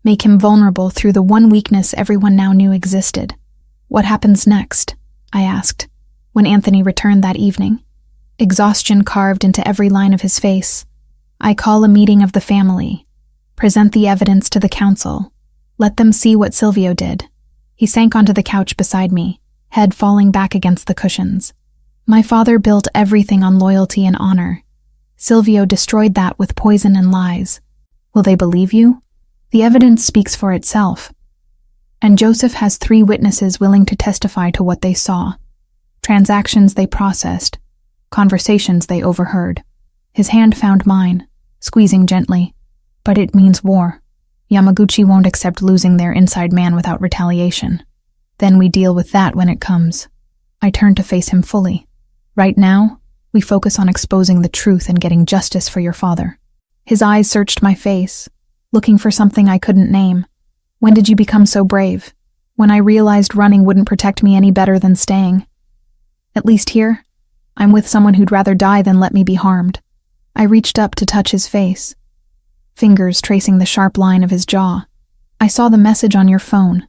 make him vulnerable through the one weakness everyone now knew existed. "What happens next?" I asked, when Anthony returned that evening. Exhaustion carved into every line of his face. "I call a meeting of the family. Present the evidence to the council. Let them see what Silvio did." He sank onto the couch beside me, head falling back against the cushions. "My father built everything on loyalty and honor. Silvio destroyed that with poison and lies. Will they believe you? The evidence speaks for itself. And Joseph has 3 witnesses willing to testify to what they saw. Transactions they processed, conversations they overheard." His hand found mine, squeezing gently. "But it means war. Yamaguchi won't accept losing their inside man without retaliation. Then we deal with that when it comes." I turned to face him fully. "Right now, we focus on exposing the truth and getting justice for your father." His eyes searched my face, looking for something I couldn't name. "When did you become so brave?" "When I realized running wouldn't protect me any better than staying. At least here, I'm with someone who'd rather die than let me be harmed." I reached up to touch his face, fingers tracing the sharp line of his jaw. "I saw the message on your phone.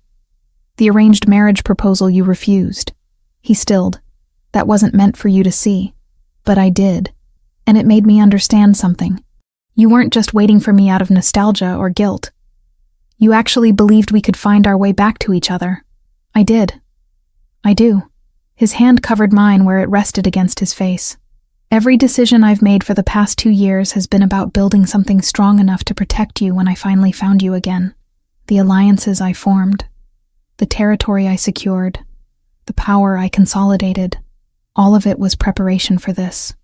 The arranged marriage proposal you refused." He stilled. "That wasn't meant for you to see. But I did. And it made me understand something. You weren't just waiting for me out of nostalgia or guilt. You actually believed we could find our way back to each other." "I did. I do." His hand covered mine where it rested against his face. "Every decision I've made for the past 2 years has been about building something strong enough to protect you when I finally found you again. The alliances I formed, the territory I secured, the power I consolidated, all of it was preparation for this."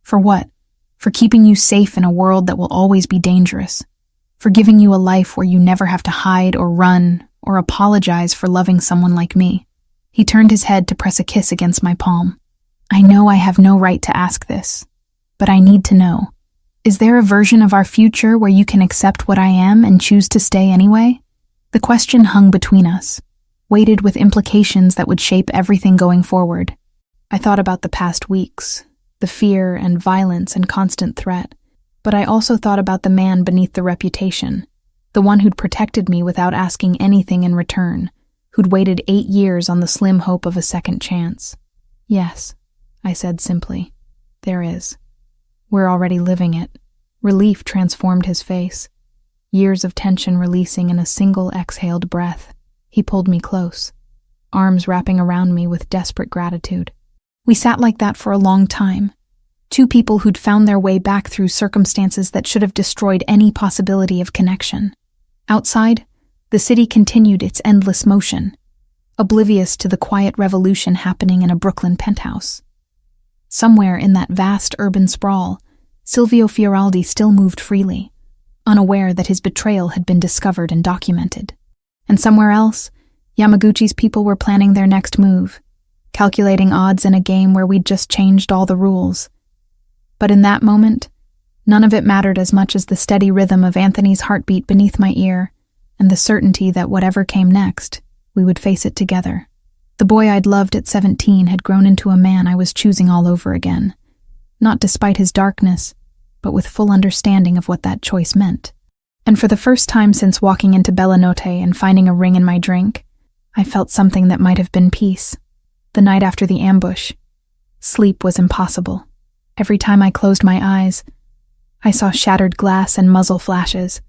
"For what?" "For keeping you safe in a world that will always be dangerous. For giving you a life where you never have to hide or run or apologize for loving someone like me." He turned his head to press a kiss against my palm. "I know I have no right to ask this, but I need to know. Is there a version of our future where you can accept what I am and choose to stay anyway?" The question hung between us, weighted with implications that would shape everything going forward. I thought about the past weeks, the fear and violence and constant threat, but I also thought about the man beneath the reputation, the one who'd protected me without asking anything in return, who'd waited 8 years on the slim hope of a second chance. "Yes," I said simply. "There is. We're already living it." Relief transformed his face, years of tension releasing in a single exhaled breath. He pulled me close, arms wrapping around me with desperate gratitude. We sat like that for a long time, 2 people who'd found their way back through circumstances that should have destroyed any possibility of connection. Outside, the city continued its endless motion, oblivious to the quiet revolution happening in a Brooklyn penthouse. Somewhere in that vast urban sprawl, Silvio Fioraldi still moved freely, unaware that his betrayal had been discovered and documented. And somewhere else, Yamaguchi's people were planning their next move, calculating odds in a game where we'd just changed all the rules. But in that moment, none of it mattered as much as the steady rhythm of Anthony's heartbeat beneath my ear and the certainty that whatever came next, we would face it together. The boy I'd loved at 17 had grown into a man I was choosing all over again, not despite his darkness, but with full understanding of what that choice meant. And for the first time since walking into Bellanotte and finding a ring in my drink, I felt something that might have been peace. The night after the ambush, sleep was impossible. Every time I closed my eyes, I saw shattered glass and muzzle flashes,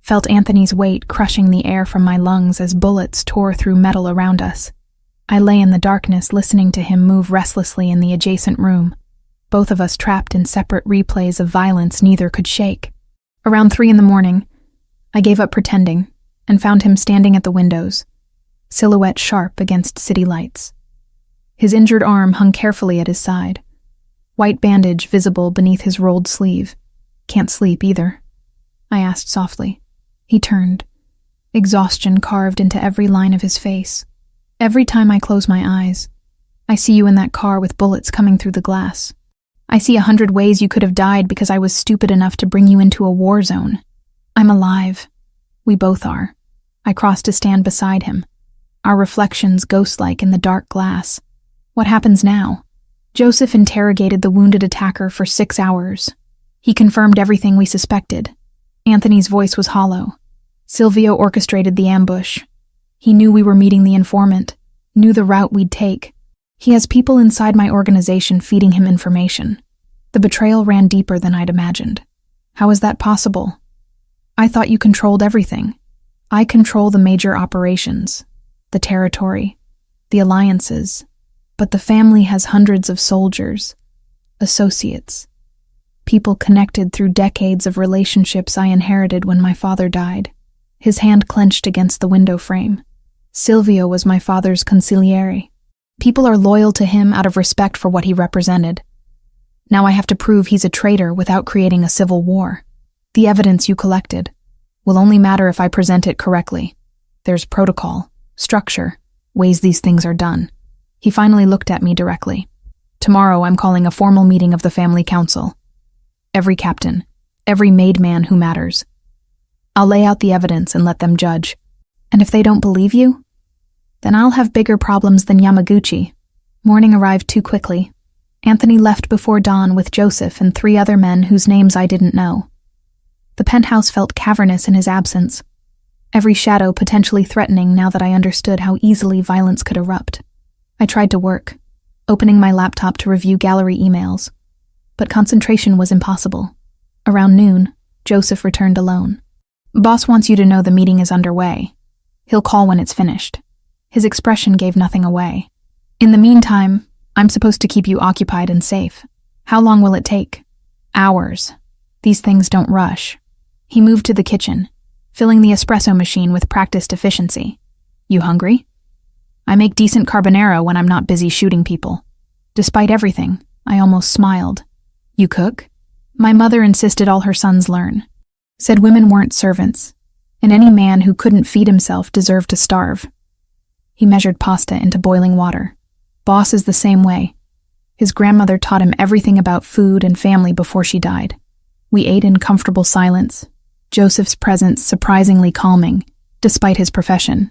felt Anthony's weight crushing the air from my lungs as bullets tore through metal around us. I lay in the darkness listening to him move restlessly in the adjacent room, both of us trapped in separate replays of violence neither could shake. Around 3 a.m, I gave up pretending and found him standing at the windows, silhouette sharp against city lights. His injured arm hung carefully at his side, white bandage visible beneath his rolled sleeve. "Can't sleep either?" I asked softly. He turned, exhaustion carved into every line of his face. "Every time I close my eyes, I see you in that car with bullets coming through the glass. I see 100 ways you could have died because I was stupid enough to bring you into a war zone. I'm alive. We both are." I crossed to stand beside him, our reflections ghost-like in the dark glass. "What happens now?" Joseph interrogated the wounded attacker for 6 hours. He confirmed everything we suspected. Anthony's voice was hollow. Silvio orchestrated the ambush. He knew we were meeting the informant, knew the route we'd take. He has people inside my organization feeding him information. The betrayal ran deeper than I'd imagined. How is that possible? I thought you controlled everything. I control the major operations, the territory, the alliances, but the family has hundreds of soldiers, associates, people connected through decades of relationships I inherited when my father died. His hand clenched against the window frame. Silvio was my father's consigliere. People are loyal to him out of respect for what he represented. Now I have to prove he's a traitor without creating a civil war. The evidence you collected will only matter if I present it correctly. There's protocol, structure, ways these things are done. He finally looked at me directly. "Tomorrow I'm calling a formal meeting of the family council. Every captain, every made man who matters. I'll lay out the evidence and let them judge. And if they don't believe you, then I'll have bigger problems than Yamaguchi." Morning arrived too quickly. Anthony left before dawn with Joseph and 3 other men whose names I didn't know. The penthouse felt cavernous in his absence, every shadow potentially threatening now that I understood how easily violence could erupt. I tried to work, opening my laptop to review gallery emails, but concentration was impossible. Around noon, Joseph returned alone. "Boss wants you to know the meeting is underway. He'll call when it's finished." His expression gave nothing away. "In the meantime, I'm supposed to keep you occupied and safe. How long will it take?" "Hours. These things don't rush." He moved to the kitchen, filling the espresso machine with practiced efficiency. "You hungry?" "I make decent carbonara when I'm not busy shooting people." Despite everything, I almost smiled. "You cook?" "My mother insisted all her sons learn. Said women weren't servants, and any man who couldn't feed himself deserved to starve." He measured pasta into boiling water. "Boss is the same way. His grandmother taught him everything about food and family before she died." We ate in comfortable silence, Joseph's presence surprisingly calming, despite his profession.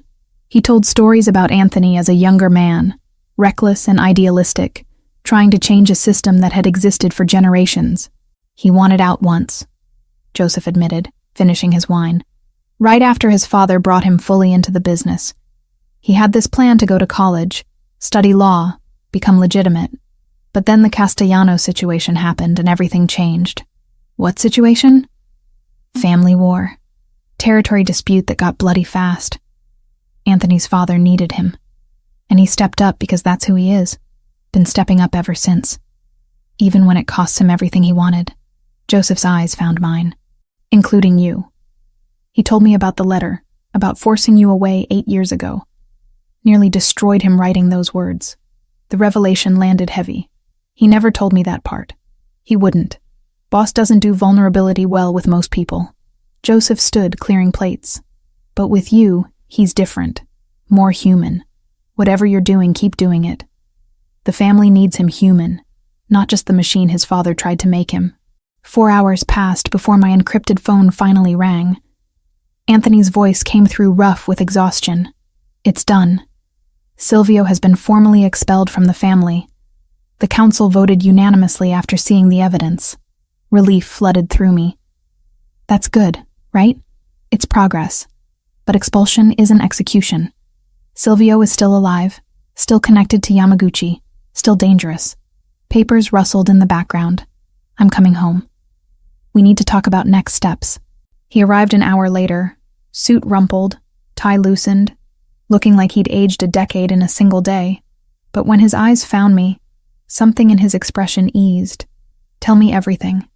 He told stories about Anthony as a younger man, reckless and idealistic, trying to change a system that had existed for generations. "He wanted out once," Joseph admitted, finishing his wine. "Right after his father brought him fully into the business. He had this plan to go to college, study law, become legitimate. But then the Castellano situation happened and everything changed." "What situation?" "Family war. Territory dispute that got bloody fast. Anthony's father needed him. And he stepped up because that's who he is. Been stepping up ever since. Even when it costs him everything he wanted." Joseph's eyes found mine. "Including you. He told me about the letter, about forcing you away 8 years ago. Nearly destroyed him writing those words. The revelation landed heavy. He never told me that part. He wouldn't. Boss doesn't do vulnerability well with most people." Joseph stood clearing plates. "But with you, he's different. More human. Whatever you're doing, keep doing it. The family needs him human, not just the machine his father tried to make him." 4 hours passed before my encrypted phone finally rang. Anthony's voice came through rough with exhaustion. "It's done. Silvio has been formally expelled from the family. The council voted unanimously after seeing the evidence." Relief flooded through me. "That's good, right? It's progress. But expulsion isn't execution. Silvio is still alive, still connected to Yamaguchi, still dangerous." Papers rustled in the background. "I'm coming home. We need to talk about next steps." He arrived an hour later, suit rumpled, tie loosened, looking like he'd aged a decade in a single day. But when his eyes found me, something in his expression eased. "Tell me everything,"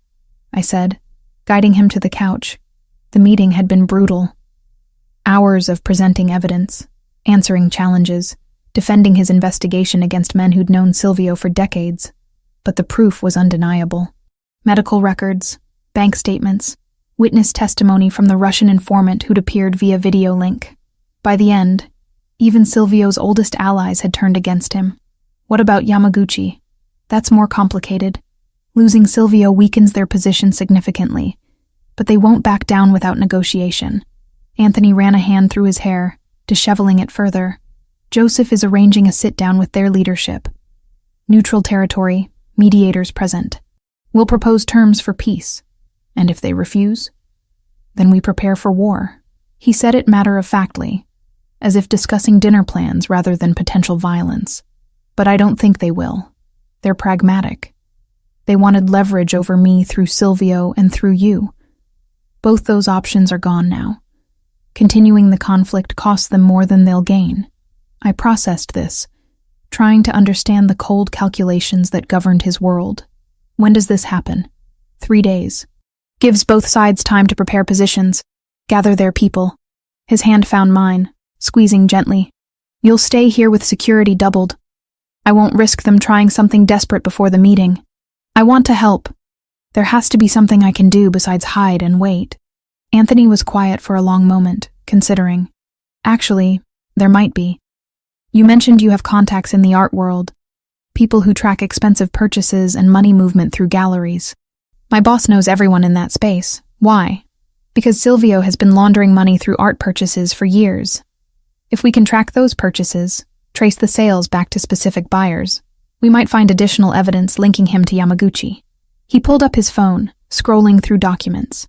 I said, guiding him to the couch. The meeting had been brutal. Hours of presenting evidence, answering challenges, defending his investigation against men who'd known Silvio for decades. but the proof was undeniable. Medical records, bank statements, witness testimony from the Russian informant who'd appeared via video link. By the end, even Silvio's oldest allies had turned against him. What about Yamaguchi? That's more complicated. Losing Silvio weakens their position significantly, but they won't back down without negotiation. Anthony ran a hand through his hair, disheveling it further. Joseph is arranging a sit-down with their leadership. Neutral territory, mediators present. We'll propose terms for peace, and if they refuse, then we prepare for war. He said it matter-of-factly, as if discussing dinner plans rather than potential violence. But I don't think they will. They're pragmatic. They wanted leverage over me through Silvio and through you. Both those options are gone now. Continuing the conflict costs them more than they'll gain. I processed this, trying to understand the cold calculations that governed his world. When does this happen? 3 days. Gives both sides time to prepare positions, gather their people. His hand found mine, squeezing gently. You'll stay here with security doubled. I won't risk them trying something desperate before the meeting. I want to help. There has to be something I can do besides hide and wait. Anthony was quiet for a long moment, considering. Actually, there might be. You mentioned you have contacts in the art world. People who track expensive purchases and money movement through galleries. My boss knows everyone in that space. Why? Because Silvio has been laundering money through art purchases for years. If we can track those purchases, trace the sales back to specific buyers, we might find additional evidence linking him to Yamaguchi. He pulled up his phone, scrolling through documents.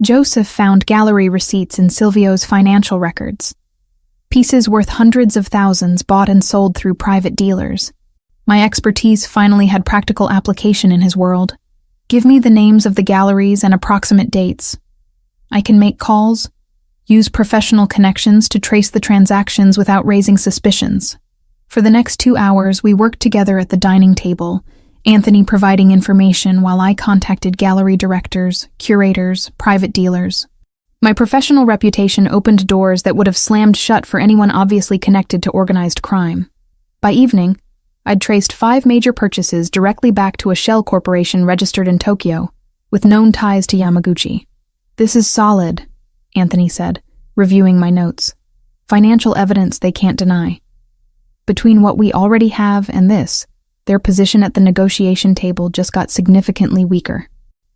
Joseph found gallery receipts in Silvio's financial records. Pieces worth hundreds of thousands bought and sold through private dealers. My expertise finally had practical application in his world. Give me the names of the galleries and approximate dates. I can make calls, use professional connections to trace the transactions without raising suspicions. For the next 2 hours, we worked together at the dining table, Anthony providing information while I contacted gallery directors, curators, private dealers. My professional reputation opened doors that would have slammed shut for anyone obviously connected to organized crime. By evening, I'd traced 5 major purchases directly back to a shell corporation registered in Tokyo, with known ties to Yamaguchi. This is solid, Anthony said, reviewing my notes. Financial evidence they can't deny. Between what we already have and this, their position at the negotiation table just got significantly weaker.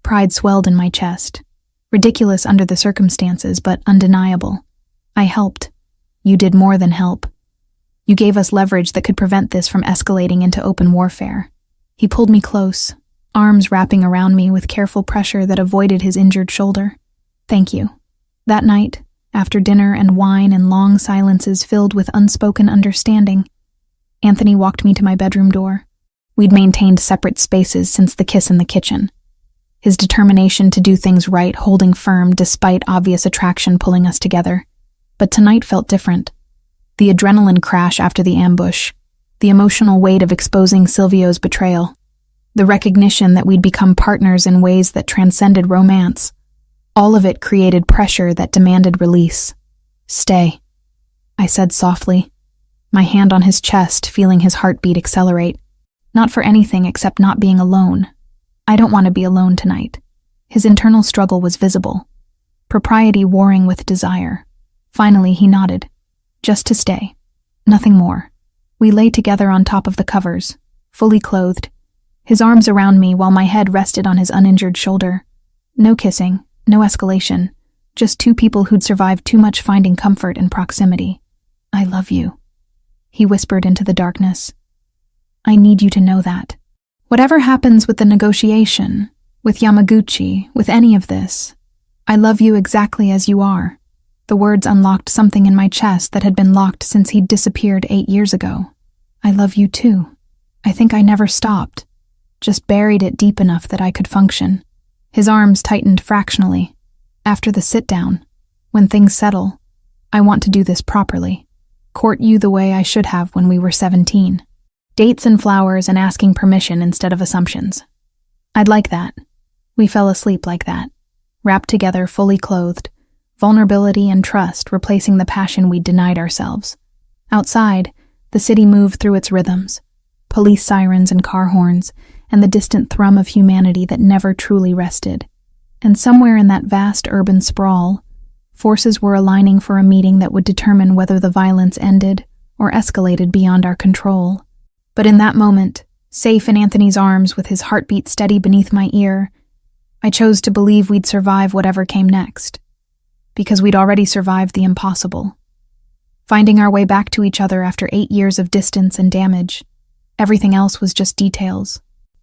Pride swelled in my chest. Ridiculous under the circumstances, but undeniable. I helped. You did more than help. You gave us leverage that could prevent this from escalating into open warfare. He pulled me close, arms wrapping around me with careful pressure that avoided his injured shoulder. Thank you. That night, after dinner and wine and long silences filled with unspoken understanding, Anthony walked me to my bedroom door. We'd maintained separate spaces since the kiss in the kitchen. His determination to do things right holding firm despite obvious attraction pulling us together. But tonight felt different. The adrenaline crash after the ambush, the emotional weight of exposing Silvio's betrayal, the recognition that we'd become partners in ways that transcended romance. All of it created pressure that demanded release. Stay, I said softly, my hand on his chest, feeling his heartbeat accelerate. Not for anything except not being alone. I don't want to be alone tonight. His internal struggle was visible. Propriety warring with desire. Finally, he nodded. Just to stay. Nothing more. We lay together on top of the covers, fully clothed, his arms around me while my head rested on his uninjured shoulder. No kissing, no escalation, just 2 people who'd survived too much finding comfort in proximity. I love you, he whispered into the darkness. I need you to know that. Whatever happens with the negotiation, with Yamaguchi, with any of this, I love you exactly as you are. The words unlocked something in my chest that had been locked since he'd disappeared 8 years ago. I love you too. I think I never stopped, just buried it deep enough that I could function. His arms tightened fractionally. After the sit-down, when things settle, I want to do this properly. Court you the way I should have when we were 17. Dates and flowers and asking permission instead of assumptions. I'd like that. We fell asleep like that, wrapped together, fully clothed, vulnerability and trust replacing the passion we'd denied ourselves. Outside, the city moved through its rhythms, police sirens and car horns, and the distant thrum of humanity that never truly rested. And somewhere in that vast urban sprawl, forces were aligning for a meeting that would determine whether the violence ended or escalated beyond our control. But in that moment, safe in Anthony's arms with his heartbeat steady beneath my ear, I chose to believe we'd survive whatever came next. Because we'd already survived the impossible. Finding our way back to each other after 8 years of distance and damage, everything else was just details.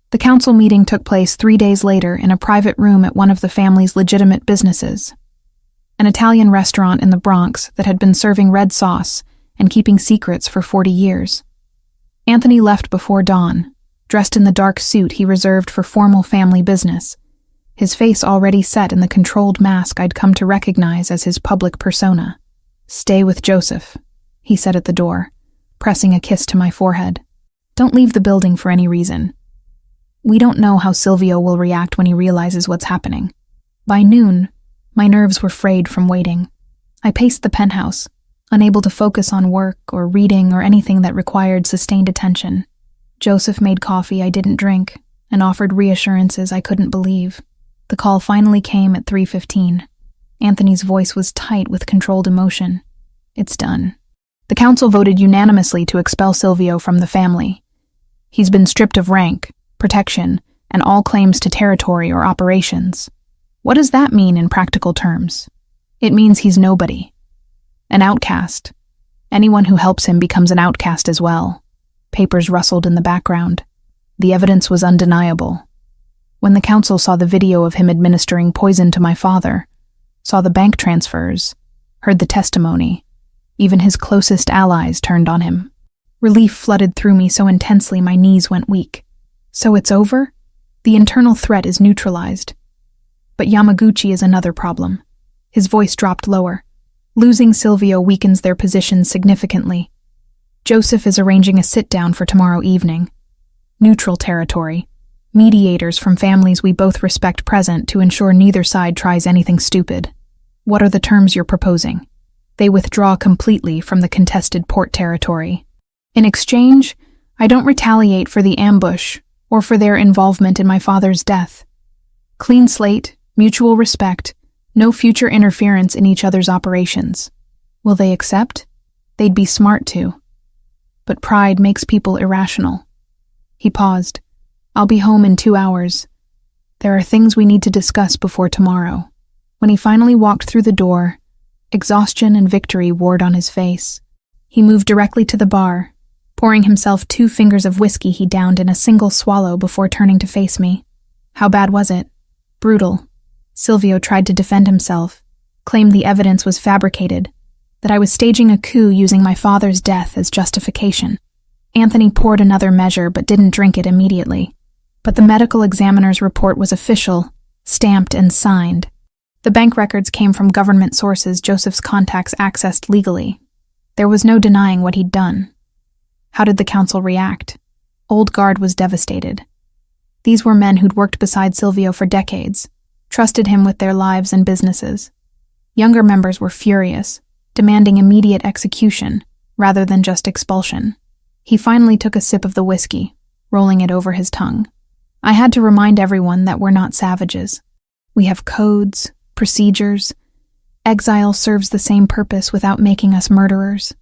The council meeting took place 3 days later in a private room at one of the family's legitimate businesses, an Italian restaurant in the Bronx that had been serving red sauce and keeping secrets for 40 years. Anthony left before dawn, dressed in the dark suit he reserved for formal family business, his face already set in the controlled mask I'd come to recognize as his public persona. "Stay with Joseph," he said at the door, pressing a kiss to my forehead. "Don't leave the building for any reason. We don't know how Silvio will react when he realizes what's happening." By noon, my nerves were frayed from waiting. I paced the penthouse, unable to focus on work or reading or anything that required sustained attention. Joseph made coffee I didn't drink and offered reassurances I couldn't believe. The call finally came at 3:15. Anthony's voice was tight with controlled emotion. "It's done. The council voted unanimously to expel Silvio from the family. He's been stripped of rank, protection, and all claims to territory or operations." What does that mean in practical terms? It means he's nobody. An outcast. Anyone who helps him becomes an outcast as well. Papers rustled in the background. The evidence was undeniable. When the council saw the video of him administering poison to my father, saw the bank transfers, heard the testimony, even his closest allies turned on him. Relief flooded through me so intensely my knees went weak. So it's over? The internal threat is neutralized. But Yamaguchi is another problem. His voice dropped lower. Losing Silvio weakens their position significantly. Joseph is arranging a sit-down for tomorrow evening. Neutral territory. Mediators from families we both respect present to ensure neither side tries anything stupid. What are the terms you're proposing? They withdraw completely from the contested port territory. In exchange, I don't retaliate for the ambush or for their involvement in my father's death. Clean slate, mutual respect, no future interference in each other's operations. Will they accept? They'd be smart to. But pride makes people irrational. He paused. "I'll be home in 2 hours. There are things we need to discuss before tomorrow." When he finally walked through the door, exhaustion and victory warred on his face. He moved directly to the bar, pouring himself 2 fingers of whiskey he downed in a single swallow before turning to face me. "How bad was it?" "Brutal." Silvio tried to defend himself, claimed the evidence was fabricated, that I was staging a coup using my father's death as justification. Anthony poured another measure but didn't drink it immediately. But the medical examiner's report was official, stamped and signed. The bank records came from government sources Joseph's contacts accessed legally. There was no denying what he'd done. How did the council react? Old Guard was devastated. These were men who'd worked beside Silvio for decades, trusted him with their lives and businesses. Younger members were furious, demanding immediate execution rather than just expulsion. He finally took a sip of the whiskey, rolling it over his tongue. I had to remind everyone that we're not savages. We have codes, procedures. Exile serves the same purpose without making us murderers.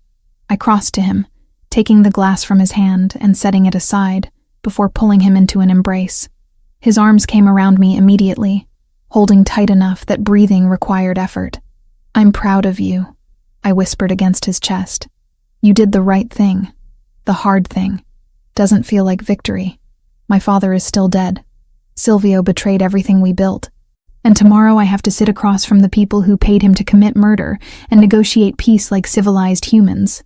I crossed to him, taking the glass from his hand and setting it aside before pulling him into an embrace. His arms came around me immediately, holding tight enough that breathing required effort. "I'm proud of you," I whispered against his chest. "You did the right thing. The hard thing. Doesn't feel like victory. My father is still dead. Silvio betrayed everything we built. And tomorrow I have to sit across from the people who paid him to commit murder and negotiate peace like civilized humans.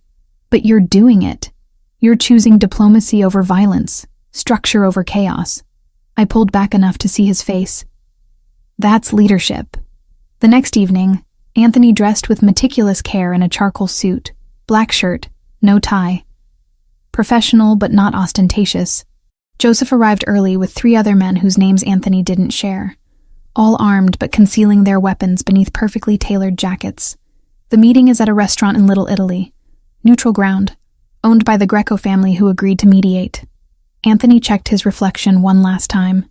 But you're doing it. You're choosing diplomacy over violence, structure over chaos." I pulled back enough to see his face. That's leadership. The next evening, Anthony dressed with meticulous care in a charcoal suit, black shirt, no tie. Professional but not ostentatious. Joseph arrived early with 3 other men whose names Anthony didn't share, all armed but concealing their weapons beneath perfectly tailored jackets. The meeting is at a restaurant in Little Italy, neutral ground, owned by the Greco family who agreed to mediate. Anthony checked his reflection one last time,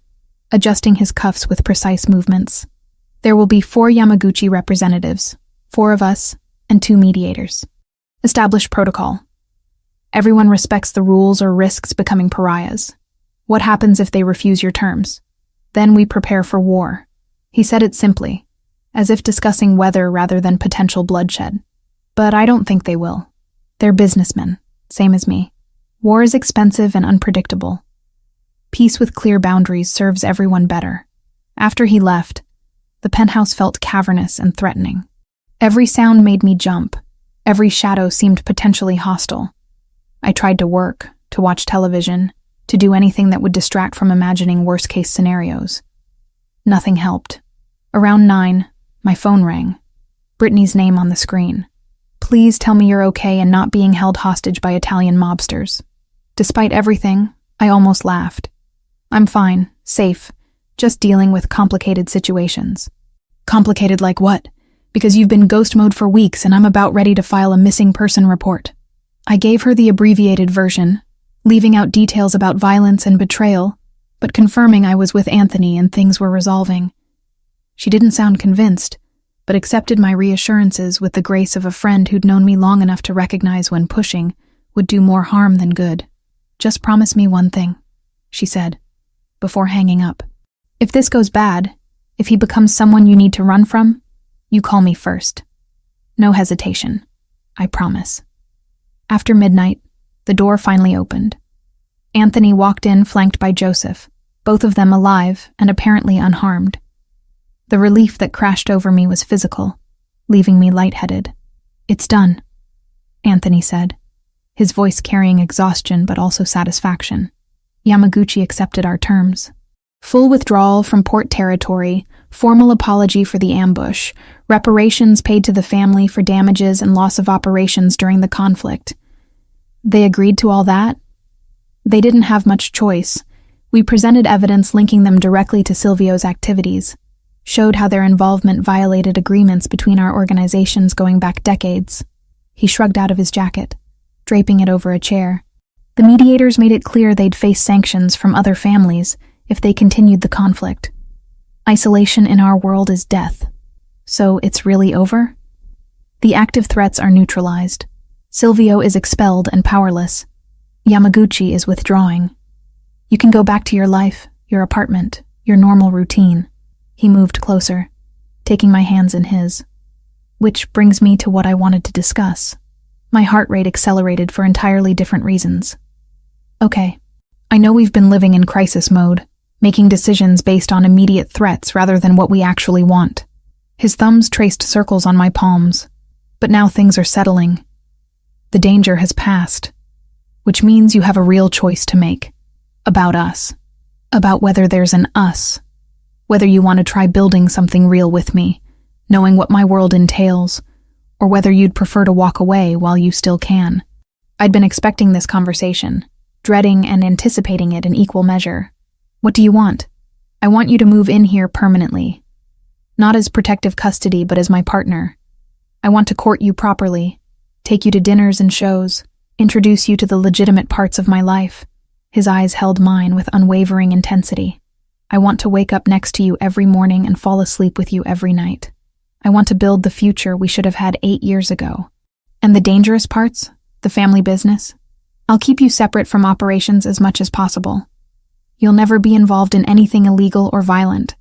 adjusting his cuffs with precise movements. There will be 4 Yamaguchi representatives, 4 of us, and 2 mediators. Establish protocol. Everyone respects the rules or risks becoming pariahs. What happens if they refuse your terms? Then we prepare for war. He said it simply, as if discussing weather rather than potential bloodshed. But I don't think they will. They're businessmen, same as me. War is expensive and unpredictable. Peace with clear boundaries serves everyone better. After he left, the penthouse felt cavernous and threatening. Every sound made me jump. Every shadow seemed potentially hostile. I tried to work, to watch television, to do anything that would distract from imagining worst-case scenarios. Nothing helped. Around 9, my phone rang. Brittany's name on the screen. Please tell me you're okay and not being held hostage by Italian mobsters. Despite everything, I almost laughed. I'm fine, safe, just dealing with complicated situations. Complicated like what? Because you've been ghost mode for weeks and I'm about ready to file a missing person report. I gave her the abbreviated version, leaving out details about violence and betrayal, but confirming I was with Anthony and things were resolving. She didn't sound convinced, but accepted my reassurances with the grace of a friend who'd known me long enough to recognize when pushing would do more harm than good. Just promise me one thing, she said, before hanging up. If this goes bad, if he becomes someone you need to run from, you call me first. No hesitation. I promise. After midnight, the door finally opened. Anthony walked in flanked by Joseph, both of them alive and apparently unharmed. The relief that crashed over me was physical, leaving me lightheaded. It's done, Anthony said, his voice carrying exhaustion but also satisfaction. Yamaguchi accepted our terms. Full withdrawal from port territory, formal apology for the ambush, reparations paid to the family for damages and loss of operations during the conflict. They agreed to all that? They didn't have much choice. We presented evidence linking them directly to Silvio's activities, showed how their involvement violated agreements between our organizations going back decades. He shrugged out of his jacket, draping it over a chair. The mediators made it clear they'd face sanctions from other families if they continued the conflict. Isolation in our world is death. So it's really over? The active threats are neutralized. Silvio is expelled and powerless. Yamaguchi is withdrawing. You can go back to your life, your apartment, your normal routine. He moved closer, taking my hands in his. Which brings me to what I wanted to discuss. My heart rate accelerated for entirely different reasons. Okay, I know we've been living in crisis mode, making decisions based on immediate threats rather than what we actually want. His thumbs traced circles on my palms, but now things are settling. The danger has passed, which means you have a real choice to make. About us. About whether there's an us. Whether you want to try building something real with me, knowing what my world entails, or whether you'd prefer to walk away while you still can. I'd been expecting this conversation, dreading and anticipating it in equal measure. What do you want? I want you to move in here permanently. Not as protective custody, but as my partner. I want to court you properly, take you to dinners and shows, introduce you to the legitimate parts of my life. His eyes held mine with unwavering intensity. I want to wake up next to you every morning and fall asleep with you every night. I want to build the future we should have had 8 years ago. And the dangerous parts? The family business? I'll keep you separate from operations as much as possible. You'll never be involved in anything illegal or violent.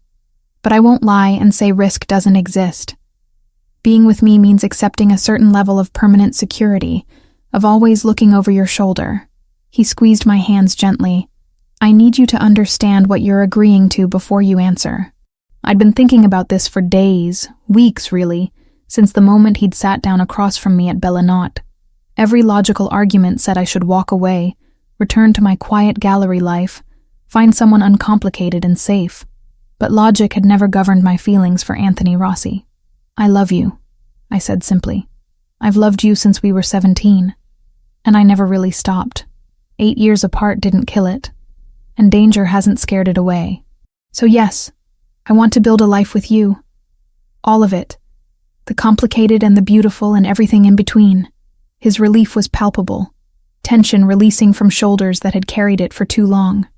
But I won't lie and say risk doesn't exist. Being with me means accepting a certain level of permanent security, of always looking over your shoulder. He squeezed my hands gently. I need you to understand what you're agreeing to before you answer. I'd been thinking about this for days, weeks really, since the moment he'd sat down across from me at Bellinot. Every logical argument said I should walk away, return to my quiet gallery life, find someone uncomplicated and safe. But logic had never governed my feelings for Anthony Rossi. I love you, I said simply. I've loved you since we were 17. And I never really stopped. 8 years apart didn't kill it. And danger hasn't scared it away. So yes, I want to build a life with you. All of it. The complicated and the beautiful and everything in between. His relief was palpable. tension releasing from shoulders that had carried it for too long.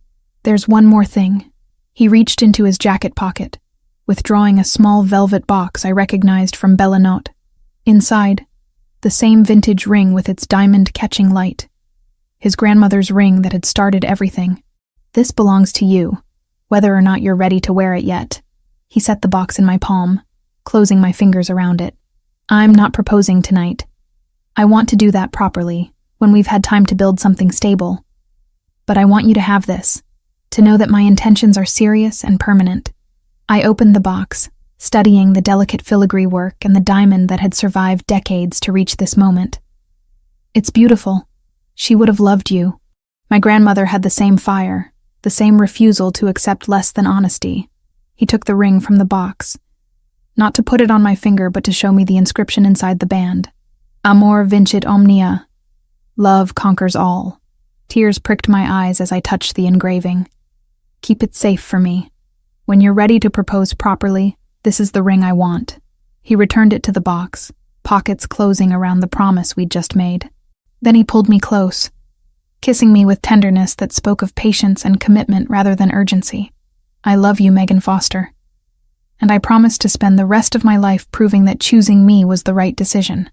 There's one more thing. He reached into his jacket pocket, withdrawing a small velvet box I recognized from Bellinot. Inside, the same vintage ring with its diamond-catching light. His grandmother's ring that had started everything. This belongs to you, whether or not you're ready to wear it yet. He set the box in my palm, closing my fingers around it. I'm not proposing tonight. I want to do that properly, when we've had time to build something stable. But I want you to have this, to know that my intentions are serious and permanent. I opened the box, studying the delicate filigree work and the diamond that had survived decades to reach this moment. It's beautiful. She would have loved you. My grandmother had the same fire, the same refusal to accept less than honesty. He took the ring from the box, not to put it on my finger but to show me the inscription inside the band. Amor vincit omnia. Love conquers all. Tears pricked my eyes as I touched the engraving. Keep it safe for me. When you're ready to propose properly, this is the ring I want. He returned it to the box, pockets closing around the promise we'd just made. Then he pulled me close, kissing me with tenderness that spoke of patience and commitment rather than urgency. I love you, Megan Foster. And I promise to spend the rest of my life proving that choosing me was the right decision.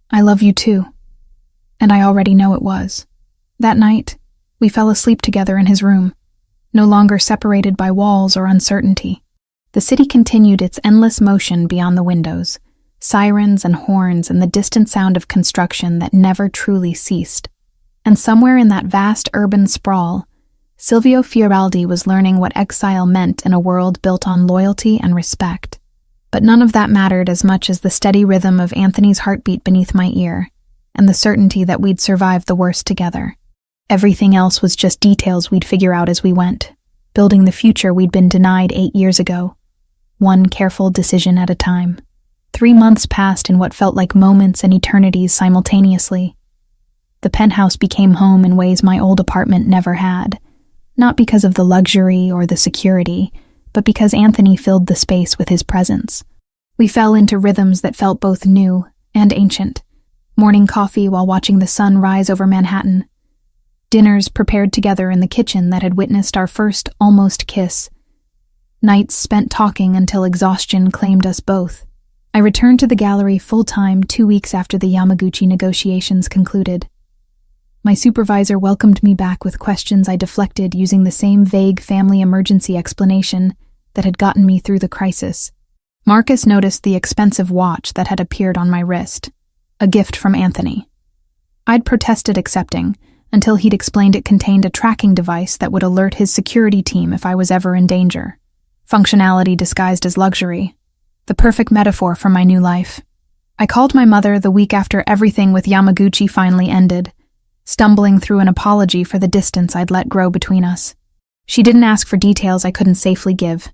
I love you too. And I already know it was. That night, we fell asleep together in his room, no longer separated by walls or uncertainty. The city continued its endless motion beyond the windows, sirens and horns and the distant sound of construction that never truly ceased. And somewhere in that vast urban sprawl, Silvio Fioraldi was learning what exile meant in a world built on loyalty and respect. But none of that mattered as much as the steady rhythm of Anthony's heartbeat beneath my ear, and the certainty that we'd survive the worst together. Everything else was just details we'd figure out as we went, building the future we'd been denied 8 years ago, one careful decision at a time. 3 months passed in what felt like moments and eternities simultaneously. The penthouse became home in ways my old apartment never had, not because of the luxury or the security, but because Anthony filled the space with his presence. We fell into rhythms that felt both new and ancient. Morning coffee while watching the sun rise over Manhattan. Dinners prepared together in the kitchen that had witnessed our first almost kiss. Nights spent talking until exhaustion claimed us both. I returned to the gallery full-time 2 weeks after the Yamaguchi negotiations concluded. My supervisor welcomed me back with questions I deflected using the same vague family emergency explanation that had gotten me through the crisis. Marcus noticed the expensive watch that had appeared on my wrist, a gift from Anthony. I'd protested accepting, until he'd explained it contained a tracking device that would alert his security team if I was ever in danger. Functionality disguised as luxury. The perfect metaphor for my new life. I called my mother the week after everything with Yamaguchi finally ended, stumbling through an apology for the distance I'd let grow between us. She didn't ask for details I couldn't safely give.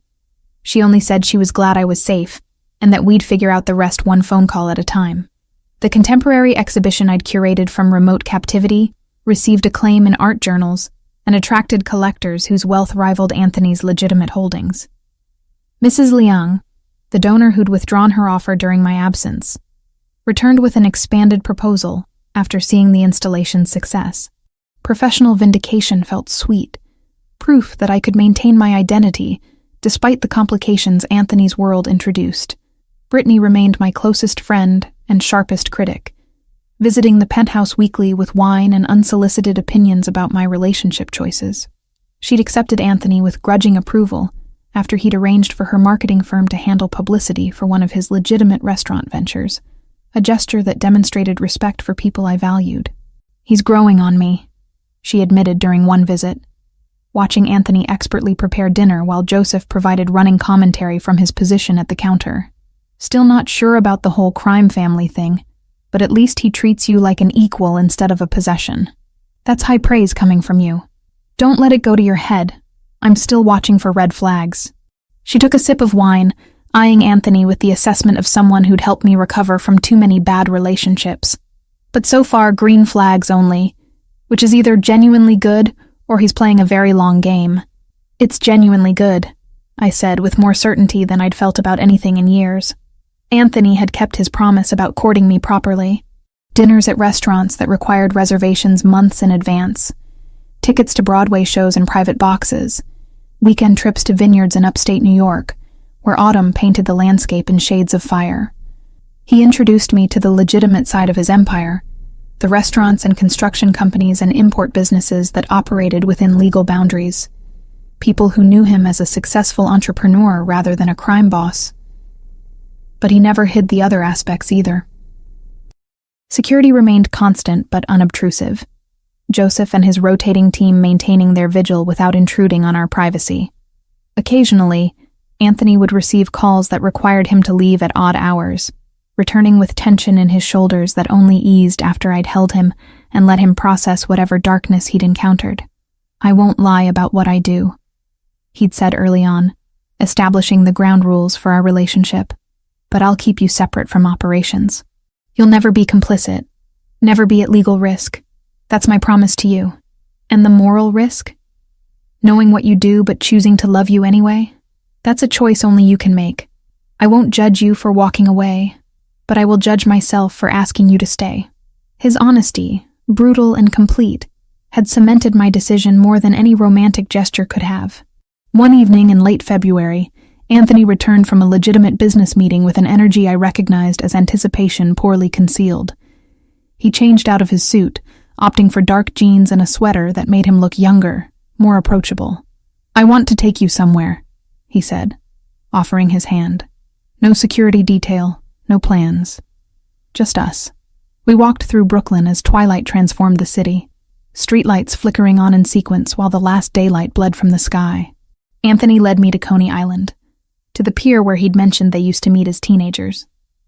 She only said she was glad I was safe, and that we'd figure out the rest one phone call at a time. The contemporary exhibition I'd curated from remote captivity received acclaim in art journals and attracted collectors whose wealth rivaled Anthony's legitimate holdings. Mrs. Liang, the donor who'd withdrawn her offer during my absence, returned with an expanded proposal after seeing the installation's success. Professional vindication felt sweet, proof that I could maintain my identity despite the complications Anthony's world introduced. Brittany remained my closest friend and sharpest critic, visiting the penthouse weekly with wine and unsolicited opinions about my relationship choices. She'd accepted Anthony with grudging approval after he'd arranged for her marketing firm to handle publicity for one of his legitimate restaurant ventures, a gesture that demonstrated respect for people I valued. "He's growing on me," she admitted during one visit, watching Anthony expertly prepare dinner while Joseph provided running commentary from his position at the counter. "Still not sure about the whole crime family thing, but at least he treats you like an equal instead of a possession. That's high praise coming from you. Don't let it go to your head. I'm still watching for red flags." She took a sip of wine, eyeing Anthony with the assessment of someone who'd helped me recover from too many bad relationships. "But so far, green flags only, which is either genuinely good or he's playing a very long game." "It's genuinely good," I said with more certainty than I'd felt about anything in years. Anthony had kept his promise about courting me properly. Dinners at restaurants that required reservations months in advance, tickets to Broadway shows in private boxes, weekend trips to vineyards in upstate New York, where autumn painted the landscape in shades of fire. He introduced me to the legitimate side of his empire, the restaurants and construction companies and import businesses that operated within legal boundaries, people who knew him as a successful entrepreneur rather than a crime boss. But he never hid the other aspects either. Security remained constant but unobtrusive, Joseph and his rotating team maintaining their vigil without intruding on our privacy. Occasionally, Anthony would receive calls that required him to leave at odd hours, returning with tension in his shoulders that only eased after I'd held him and let him process whatever darkness he'd encountered. "I won't lie about what I do," he'd said early on, establishing the ground rules for our relationship, "but I'll keep you separate from operations. You'll never be complicit, never be at legal risk. That's my promise to you. And the moral risk? Knowing what you do but choosing to love you anyway? That's a choice only you can make. I won't judge you for walking away, but I will judge myself for asking you to stay." His honesty, brutal and complete, had cemented my decision more than any romantic gesture could have. One evening in late February, Anthony returned from a legitimate business meeting with an energy I recognized as anticipation poorly concealed. He changed out of his suit, opting for dark jeans and a sweater that made him look younger, more approachable. "I want to take you somewhere," he said, offering his hand. "No security detail, no plans. Just us." We walked through Brooklyn as twilight transformed the city, streetlights flickering on in sequence while the last daylight bled from the sky. Anthony led me to Coney Island, to the pier where he'd mentioned they used to meet as teenagers.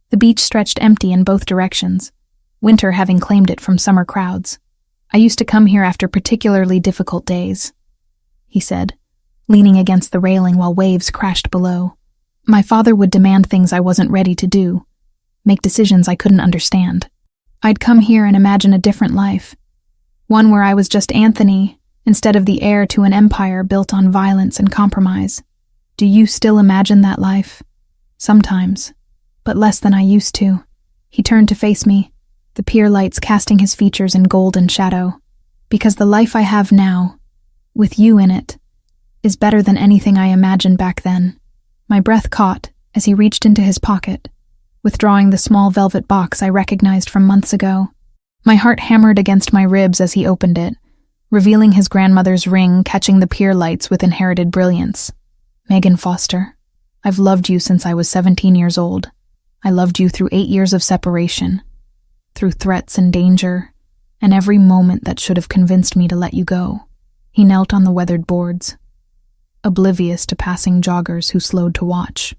The beach stretched empty in both directions, winter having claimed it from summer crowds. "I used to come here after particularly difficult days," he said, leaning against the railing while waves crashed below. "My father would demand things I wasn't ready to do, make decisions I couldn't understand. I'd come here and imagine a different life, one where I was just Anthony instead of the heir to an empire built on violence and compromise. Do you still imagine that life? Sometimes, but less than I used to." He turned to face me, the pier lights casting his features in gold and shadow. "Because the life I have now, with you in it, is better than anything I imagined back then." My breath caught as he reached into his pocket, withdrawing the small velvet box I recognized from months ago. My heart hammered against my ribs as he opened it, revealing his grandmother's ring catching the pier lights with inherited brilliance. "Megan Foster, I've loved you since I was 17 years old. I loved you through 8 years of separation, through threats and danger, and every moment that should have convinced me to let you go." He knelt on the weathered boards, oblivious to passing joggers who slowed to watch.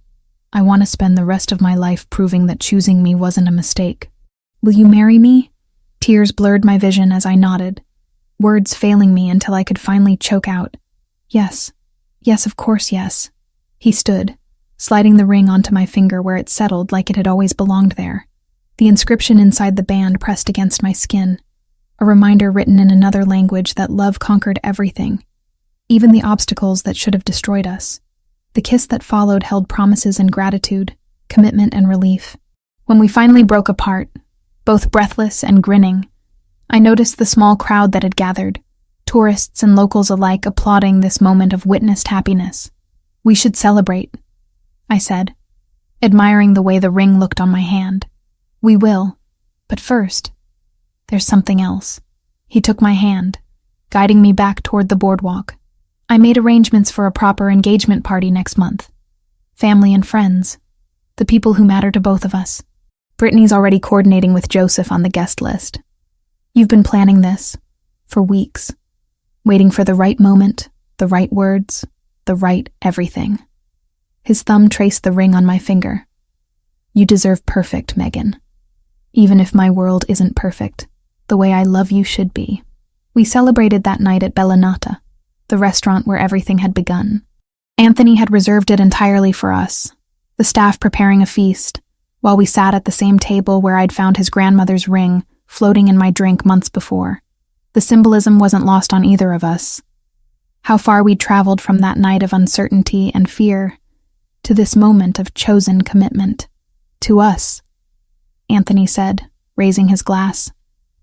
"I want to spend the rest of my life proving that choosing me wasn't a mistake. Will you marry me?" Tears blurred my vision as I nodded, words failing me until I could finally choke out, "Yes. Yes, of course, yes." He stood, sliding the ring onto my finger where it settled like it had always belonged there. The inscription inside the band pressed against my skin, a reminder written in another language that love conquered everything, even the obstacles that should have destroyed us. The kiss that followed held promises and gratitude, commitment and relief. When we finally broke apart, both breathless and grinning, I noticed the small crowd that had gathered, tourists and locals alike applauding this moment of witnessed happiness. "We should celebrate," I said, admiring the way the ring looked on my hand. "We will, but first, there's something else." He took my hand, guiding me back toward the boardwalk. "I made arrangements for a proper engagement party next month. Family and friends, the people who matter to both of us. Brittany's already coordinating with Joseph on the guest list. You've been planning this for weeks, waiting for the right moment, the right words, the right everything." His thumb traced the ring on my finger. "You deserve perfect, Megan. Even if my world isn't perfect, the way I love you should be." We celebrated that night at Bellinata, the restaurant where everything had begun. Anthony had reserved it entirely for us, the staff preparing a feast, while we sat at the same table where I'd found his grandmother's ring floating in my drink months before. The symbolism wasn't lost on either of us. How far we'd traveled from that night of uncertainty and fear to this moment of chosen commitment. "To us," Anthony said, raising his glass.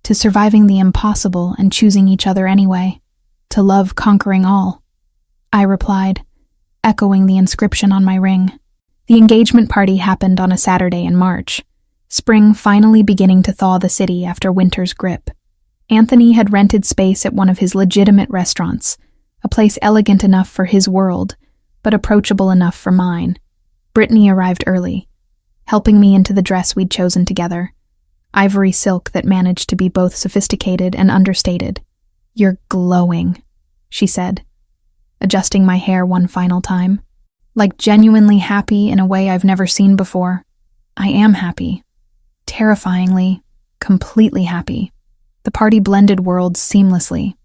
To surviving the impossible and choosing each other anyway. To love conquering all. I replied, echoing the inscription on my ring. The engagement party happened on a Saturday in March, spring finally beginning to thaw the city after winter's grip. Anthony had rented space at one of his legitimate restaurants, a place elegant enough for his world, but approachable enough for mine. Brittany arrived early, helping me into the dress we'd chosen together. Ivory silk that managed to be both sophisticated and understated. "You're glowing," she said, adjusting my hair one final time. Like genuinely happy in a way I've never seen before. I am happy. Terrifyingly, completely happy. The party blended worlds seamlessly.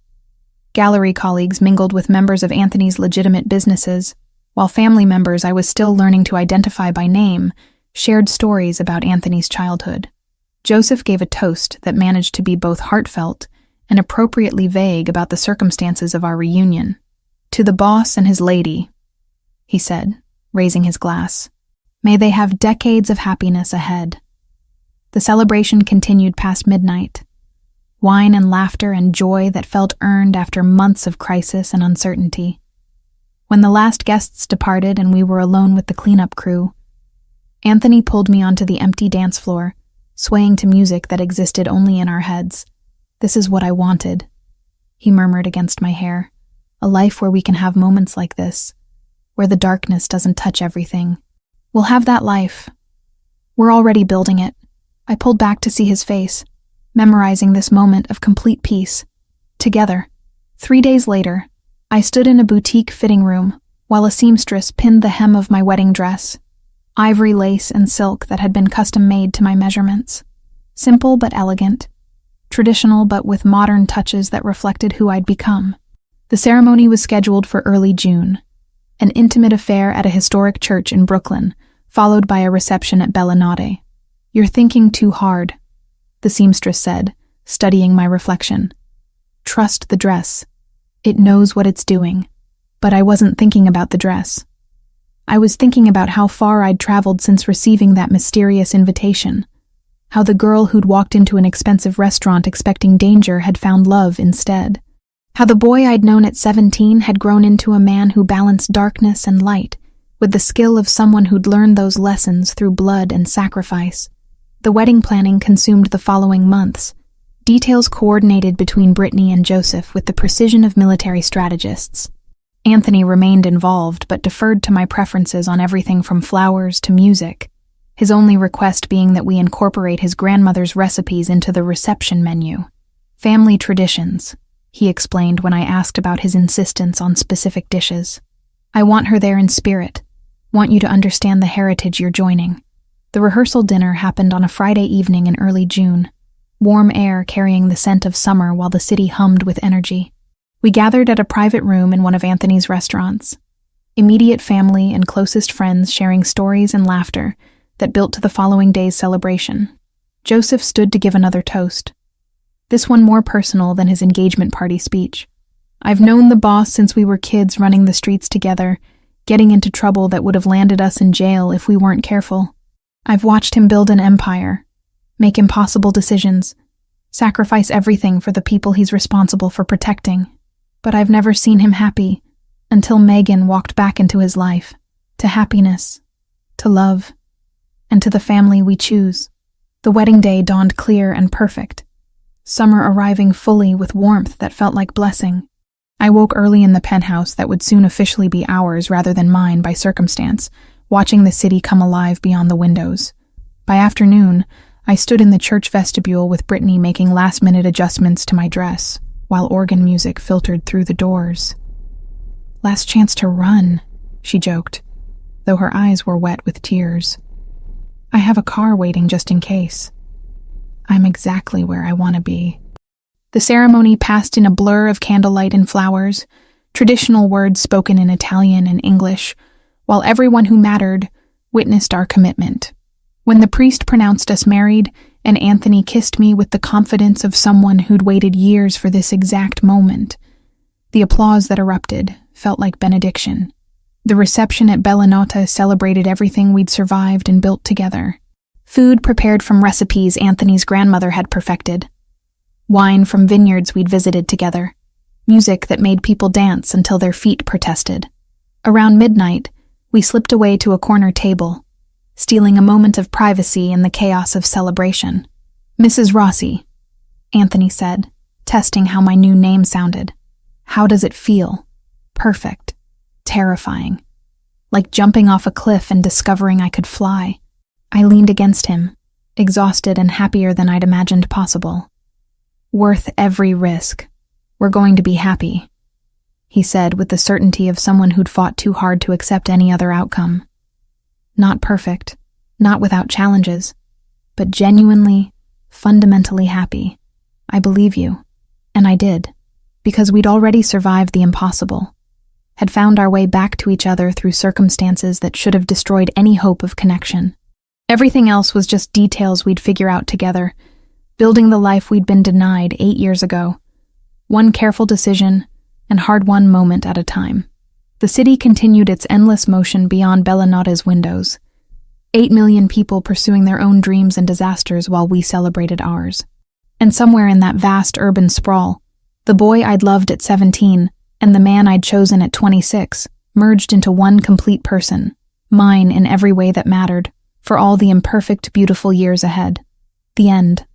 Gallery colleagues mingled with members of Anthony's legitimate businesses, while family members I was still learning to identify by name shared stories about Anthony's childhood. Joseph gave a toast that managed to be both heartfelt and appropriately vague about the circumstances of our reunion. "To the boss and his lady," he said, raising his glass. "May they have decades of happiness ahead." The celebration continued past midnight. Wine and laughter and joy that felt earned after months of crisis and uncertainty. When the last guests departed and we were alone with the cleanup crew, Anthony pulled me onto the empty dance floor, swaying to music that existed only in our heads. "This is what I wanted," he murmured against my hair. "A life where we can have moments like this, where the darkness doesn't touch everything. We'll have that life. We're already building it." I pulled back to see his face, memorizing this moment of complete peace. Together. 3 days later, I stood in a boutique fitting room while a seamstress pinned the hem of my wedding dress. Ivory lace and silk that had been custom-made to my measurements. Simple but elegant. Traditional but with modern touches that reflected who I'd become. The ceremony was scheduled for early June. An intimate affair at a historic church in Brooklyn, followed by a reception at Bellinate. "You're thinking too hard," the seamstress said, studying my reflection. "Trust the dress. It knows what it's doing." But I wasn't thinking about the dress. I was thinking about how far I'd traveled since receiving that mysterious invitation. How the girl who'd walked into an expensive restaurant expecting danger had found love instead. How the boy I'd known at 17 had grown into a man who balanced darkness and light, with the skill of someone who'd learned those lessons through blood and sacrifice. The wedding planning consumed the following months, details coordinated between Brittany and Joseph with the precision of military strategists. Anthony remained involved but deferred to my preferences on everything from flowers to music, his only request being that we incorporate his grandmother's recipes into the reception menu. "Family traditions," he explained when I asked about his insistence on specific dishes. "I want her there in spirit, want you to understand the heritage you're joining." The rehearsal dinner happened on a Friday evening in early June, warm air carrying the scent of summer while the city hummed with energy. We gathered at a private room in one of Anthony's restaurants. Immediate family and closest friends sharing stories and laughter that built to the following day's celebration. Joseph stood to give another toast, this one more personal than his engagement party speech. "I've known the boss since we were kids running the streets together, getting into trouble that would have landed us in jail if we weren't careful. I've watched him build an empire, make impossible decisions, sacrifice everything for the people he's responsible for protecting. But I've never seen him happy until Megan walked back into his life, to happiness, to love, and to the family we choose." The wedding day dawned clear and perfect, summer arriving fully with warmth that felt like blessing. I woke early in the penthouse that would soon officially be ours rather than mine by circumstance, watching the city come alive beyond the windows. By afternoon, I stood in the church vestibule with Brittany making last-minute adjustments to my dress, while organ music filtered through the doors. "Last chance to run," she joked, though her eyes were wet with tears. "I have a car waiting just in case. I'm exactly where I want to be." The ceremony passed in a blur of candlelight and flowers, traditional words spoken in Italian and English, while everyone who mattered witnessed our commitment. When the priest pronounced us married, and Anthony kissed me with the confidence of someone who'd waited years for this exact moment, the applause that erupted felt like benediction. The reception at Bellinate celebrated everything we'd survived and built together. Food prepared from recipes Anthony's grandmother had perfected. Wine from vineyards we'd visited together. Music that made people dance until their feet protested. Around midnight, we slipped away to a corner table, stealing a moment of privacy in the chaos of celebration. "Mrs. Rossi," Anthony said, testing how my new name sounded. "How does it feel?" "Perfect. Terrifying. Like jumping off a cliff and discovering I could fly." I leaned against him, exhausted and happier than I'd imagined possible. "Worth every risk. We're going to be happy," he said with the certainty of someone who'd fought too hard to accept any other outcome. Not perfect, not without challenges, but genuinely, fundamentally happy. "I believe you." And I did, because we'd already survived the impossible, had found our way back to each other through circumstances that should have destroyed any hope of connection. Everything else was just details we'd figure out together, building the life we'd been denied 8 years ago, one careful decision and hard-won moment at a time. The city continued its endless motion beyond Bellinotta's windows. 8 million people pursuing their own dreams and disasters while we celebrated ours. And somewhere in that vast urban sprawl, the boy I'd loved at 17 and the man I'd chosen at 26 merged into one complete person, mine in every way that mattered, for all the imperfect, beautiful years ahead. The end.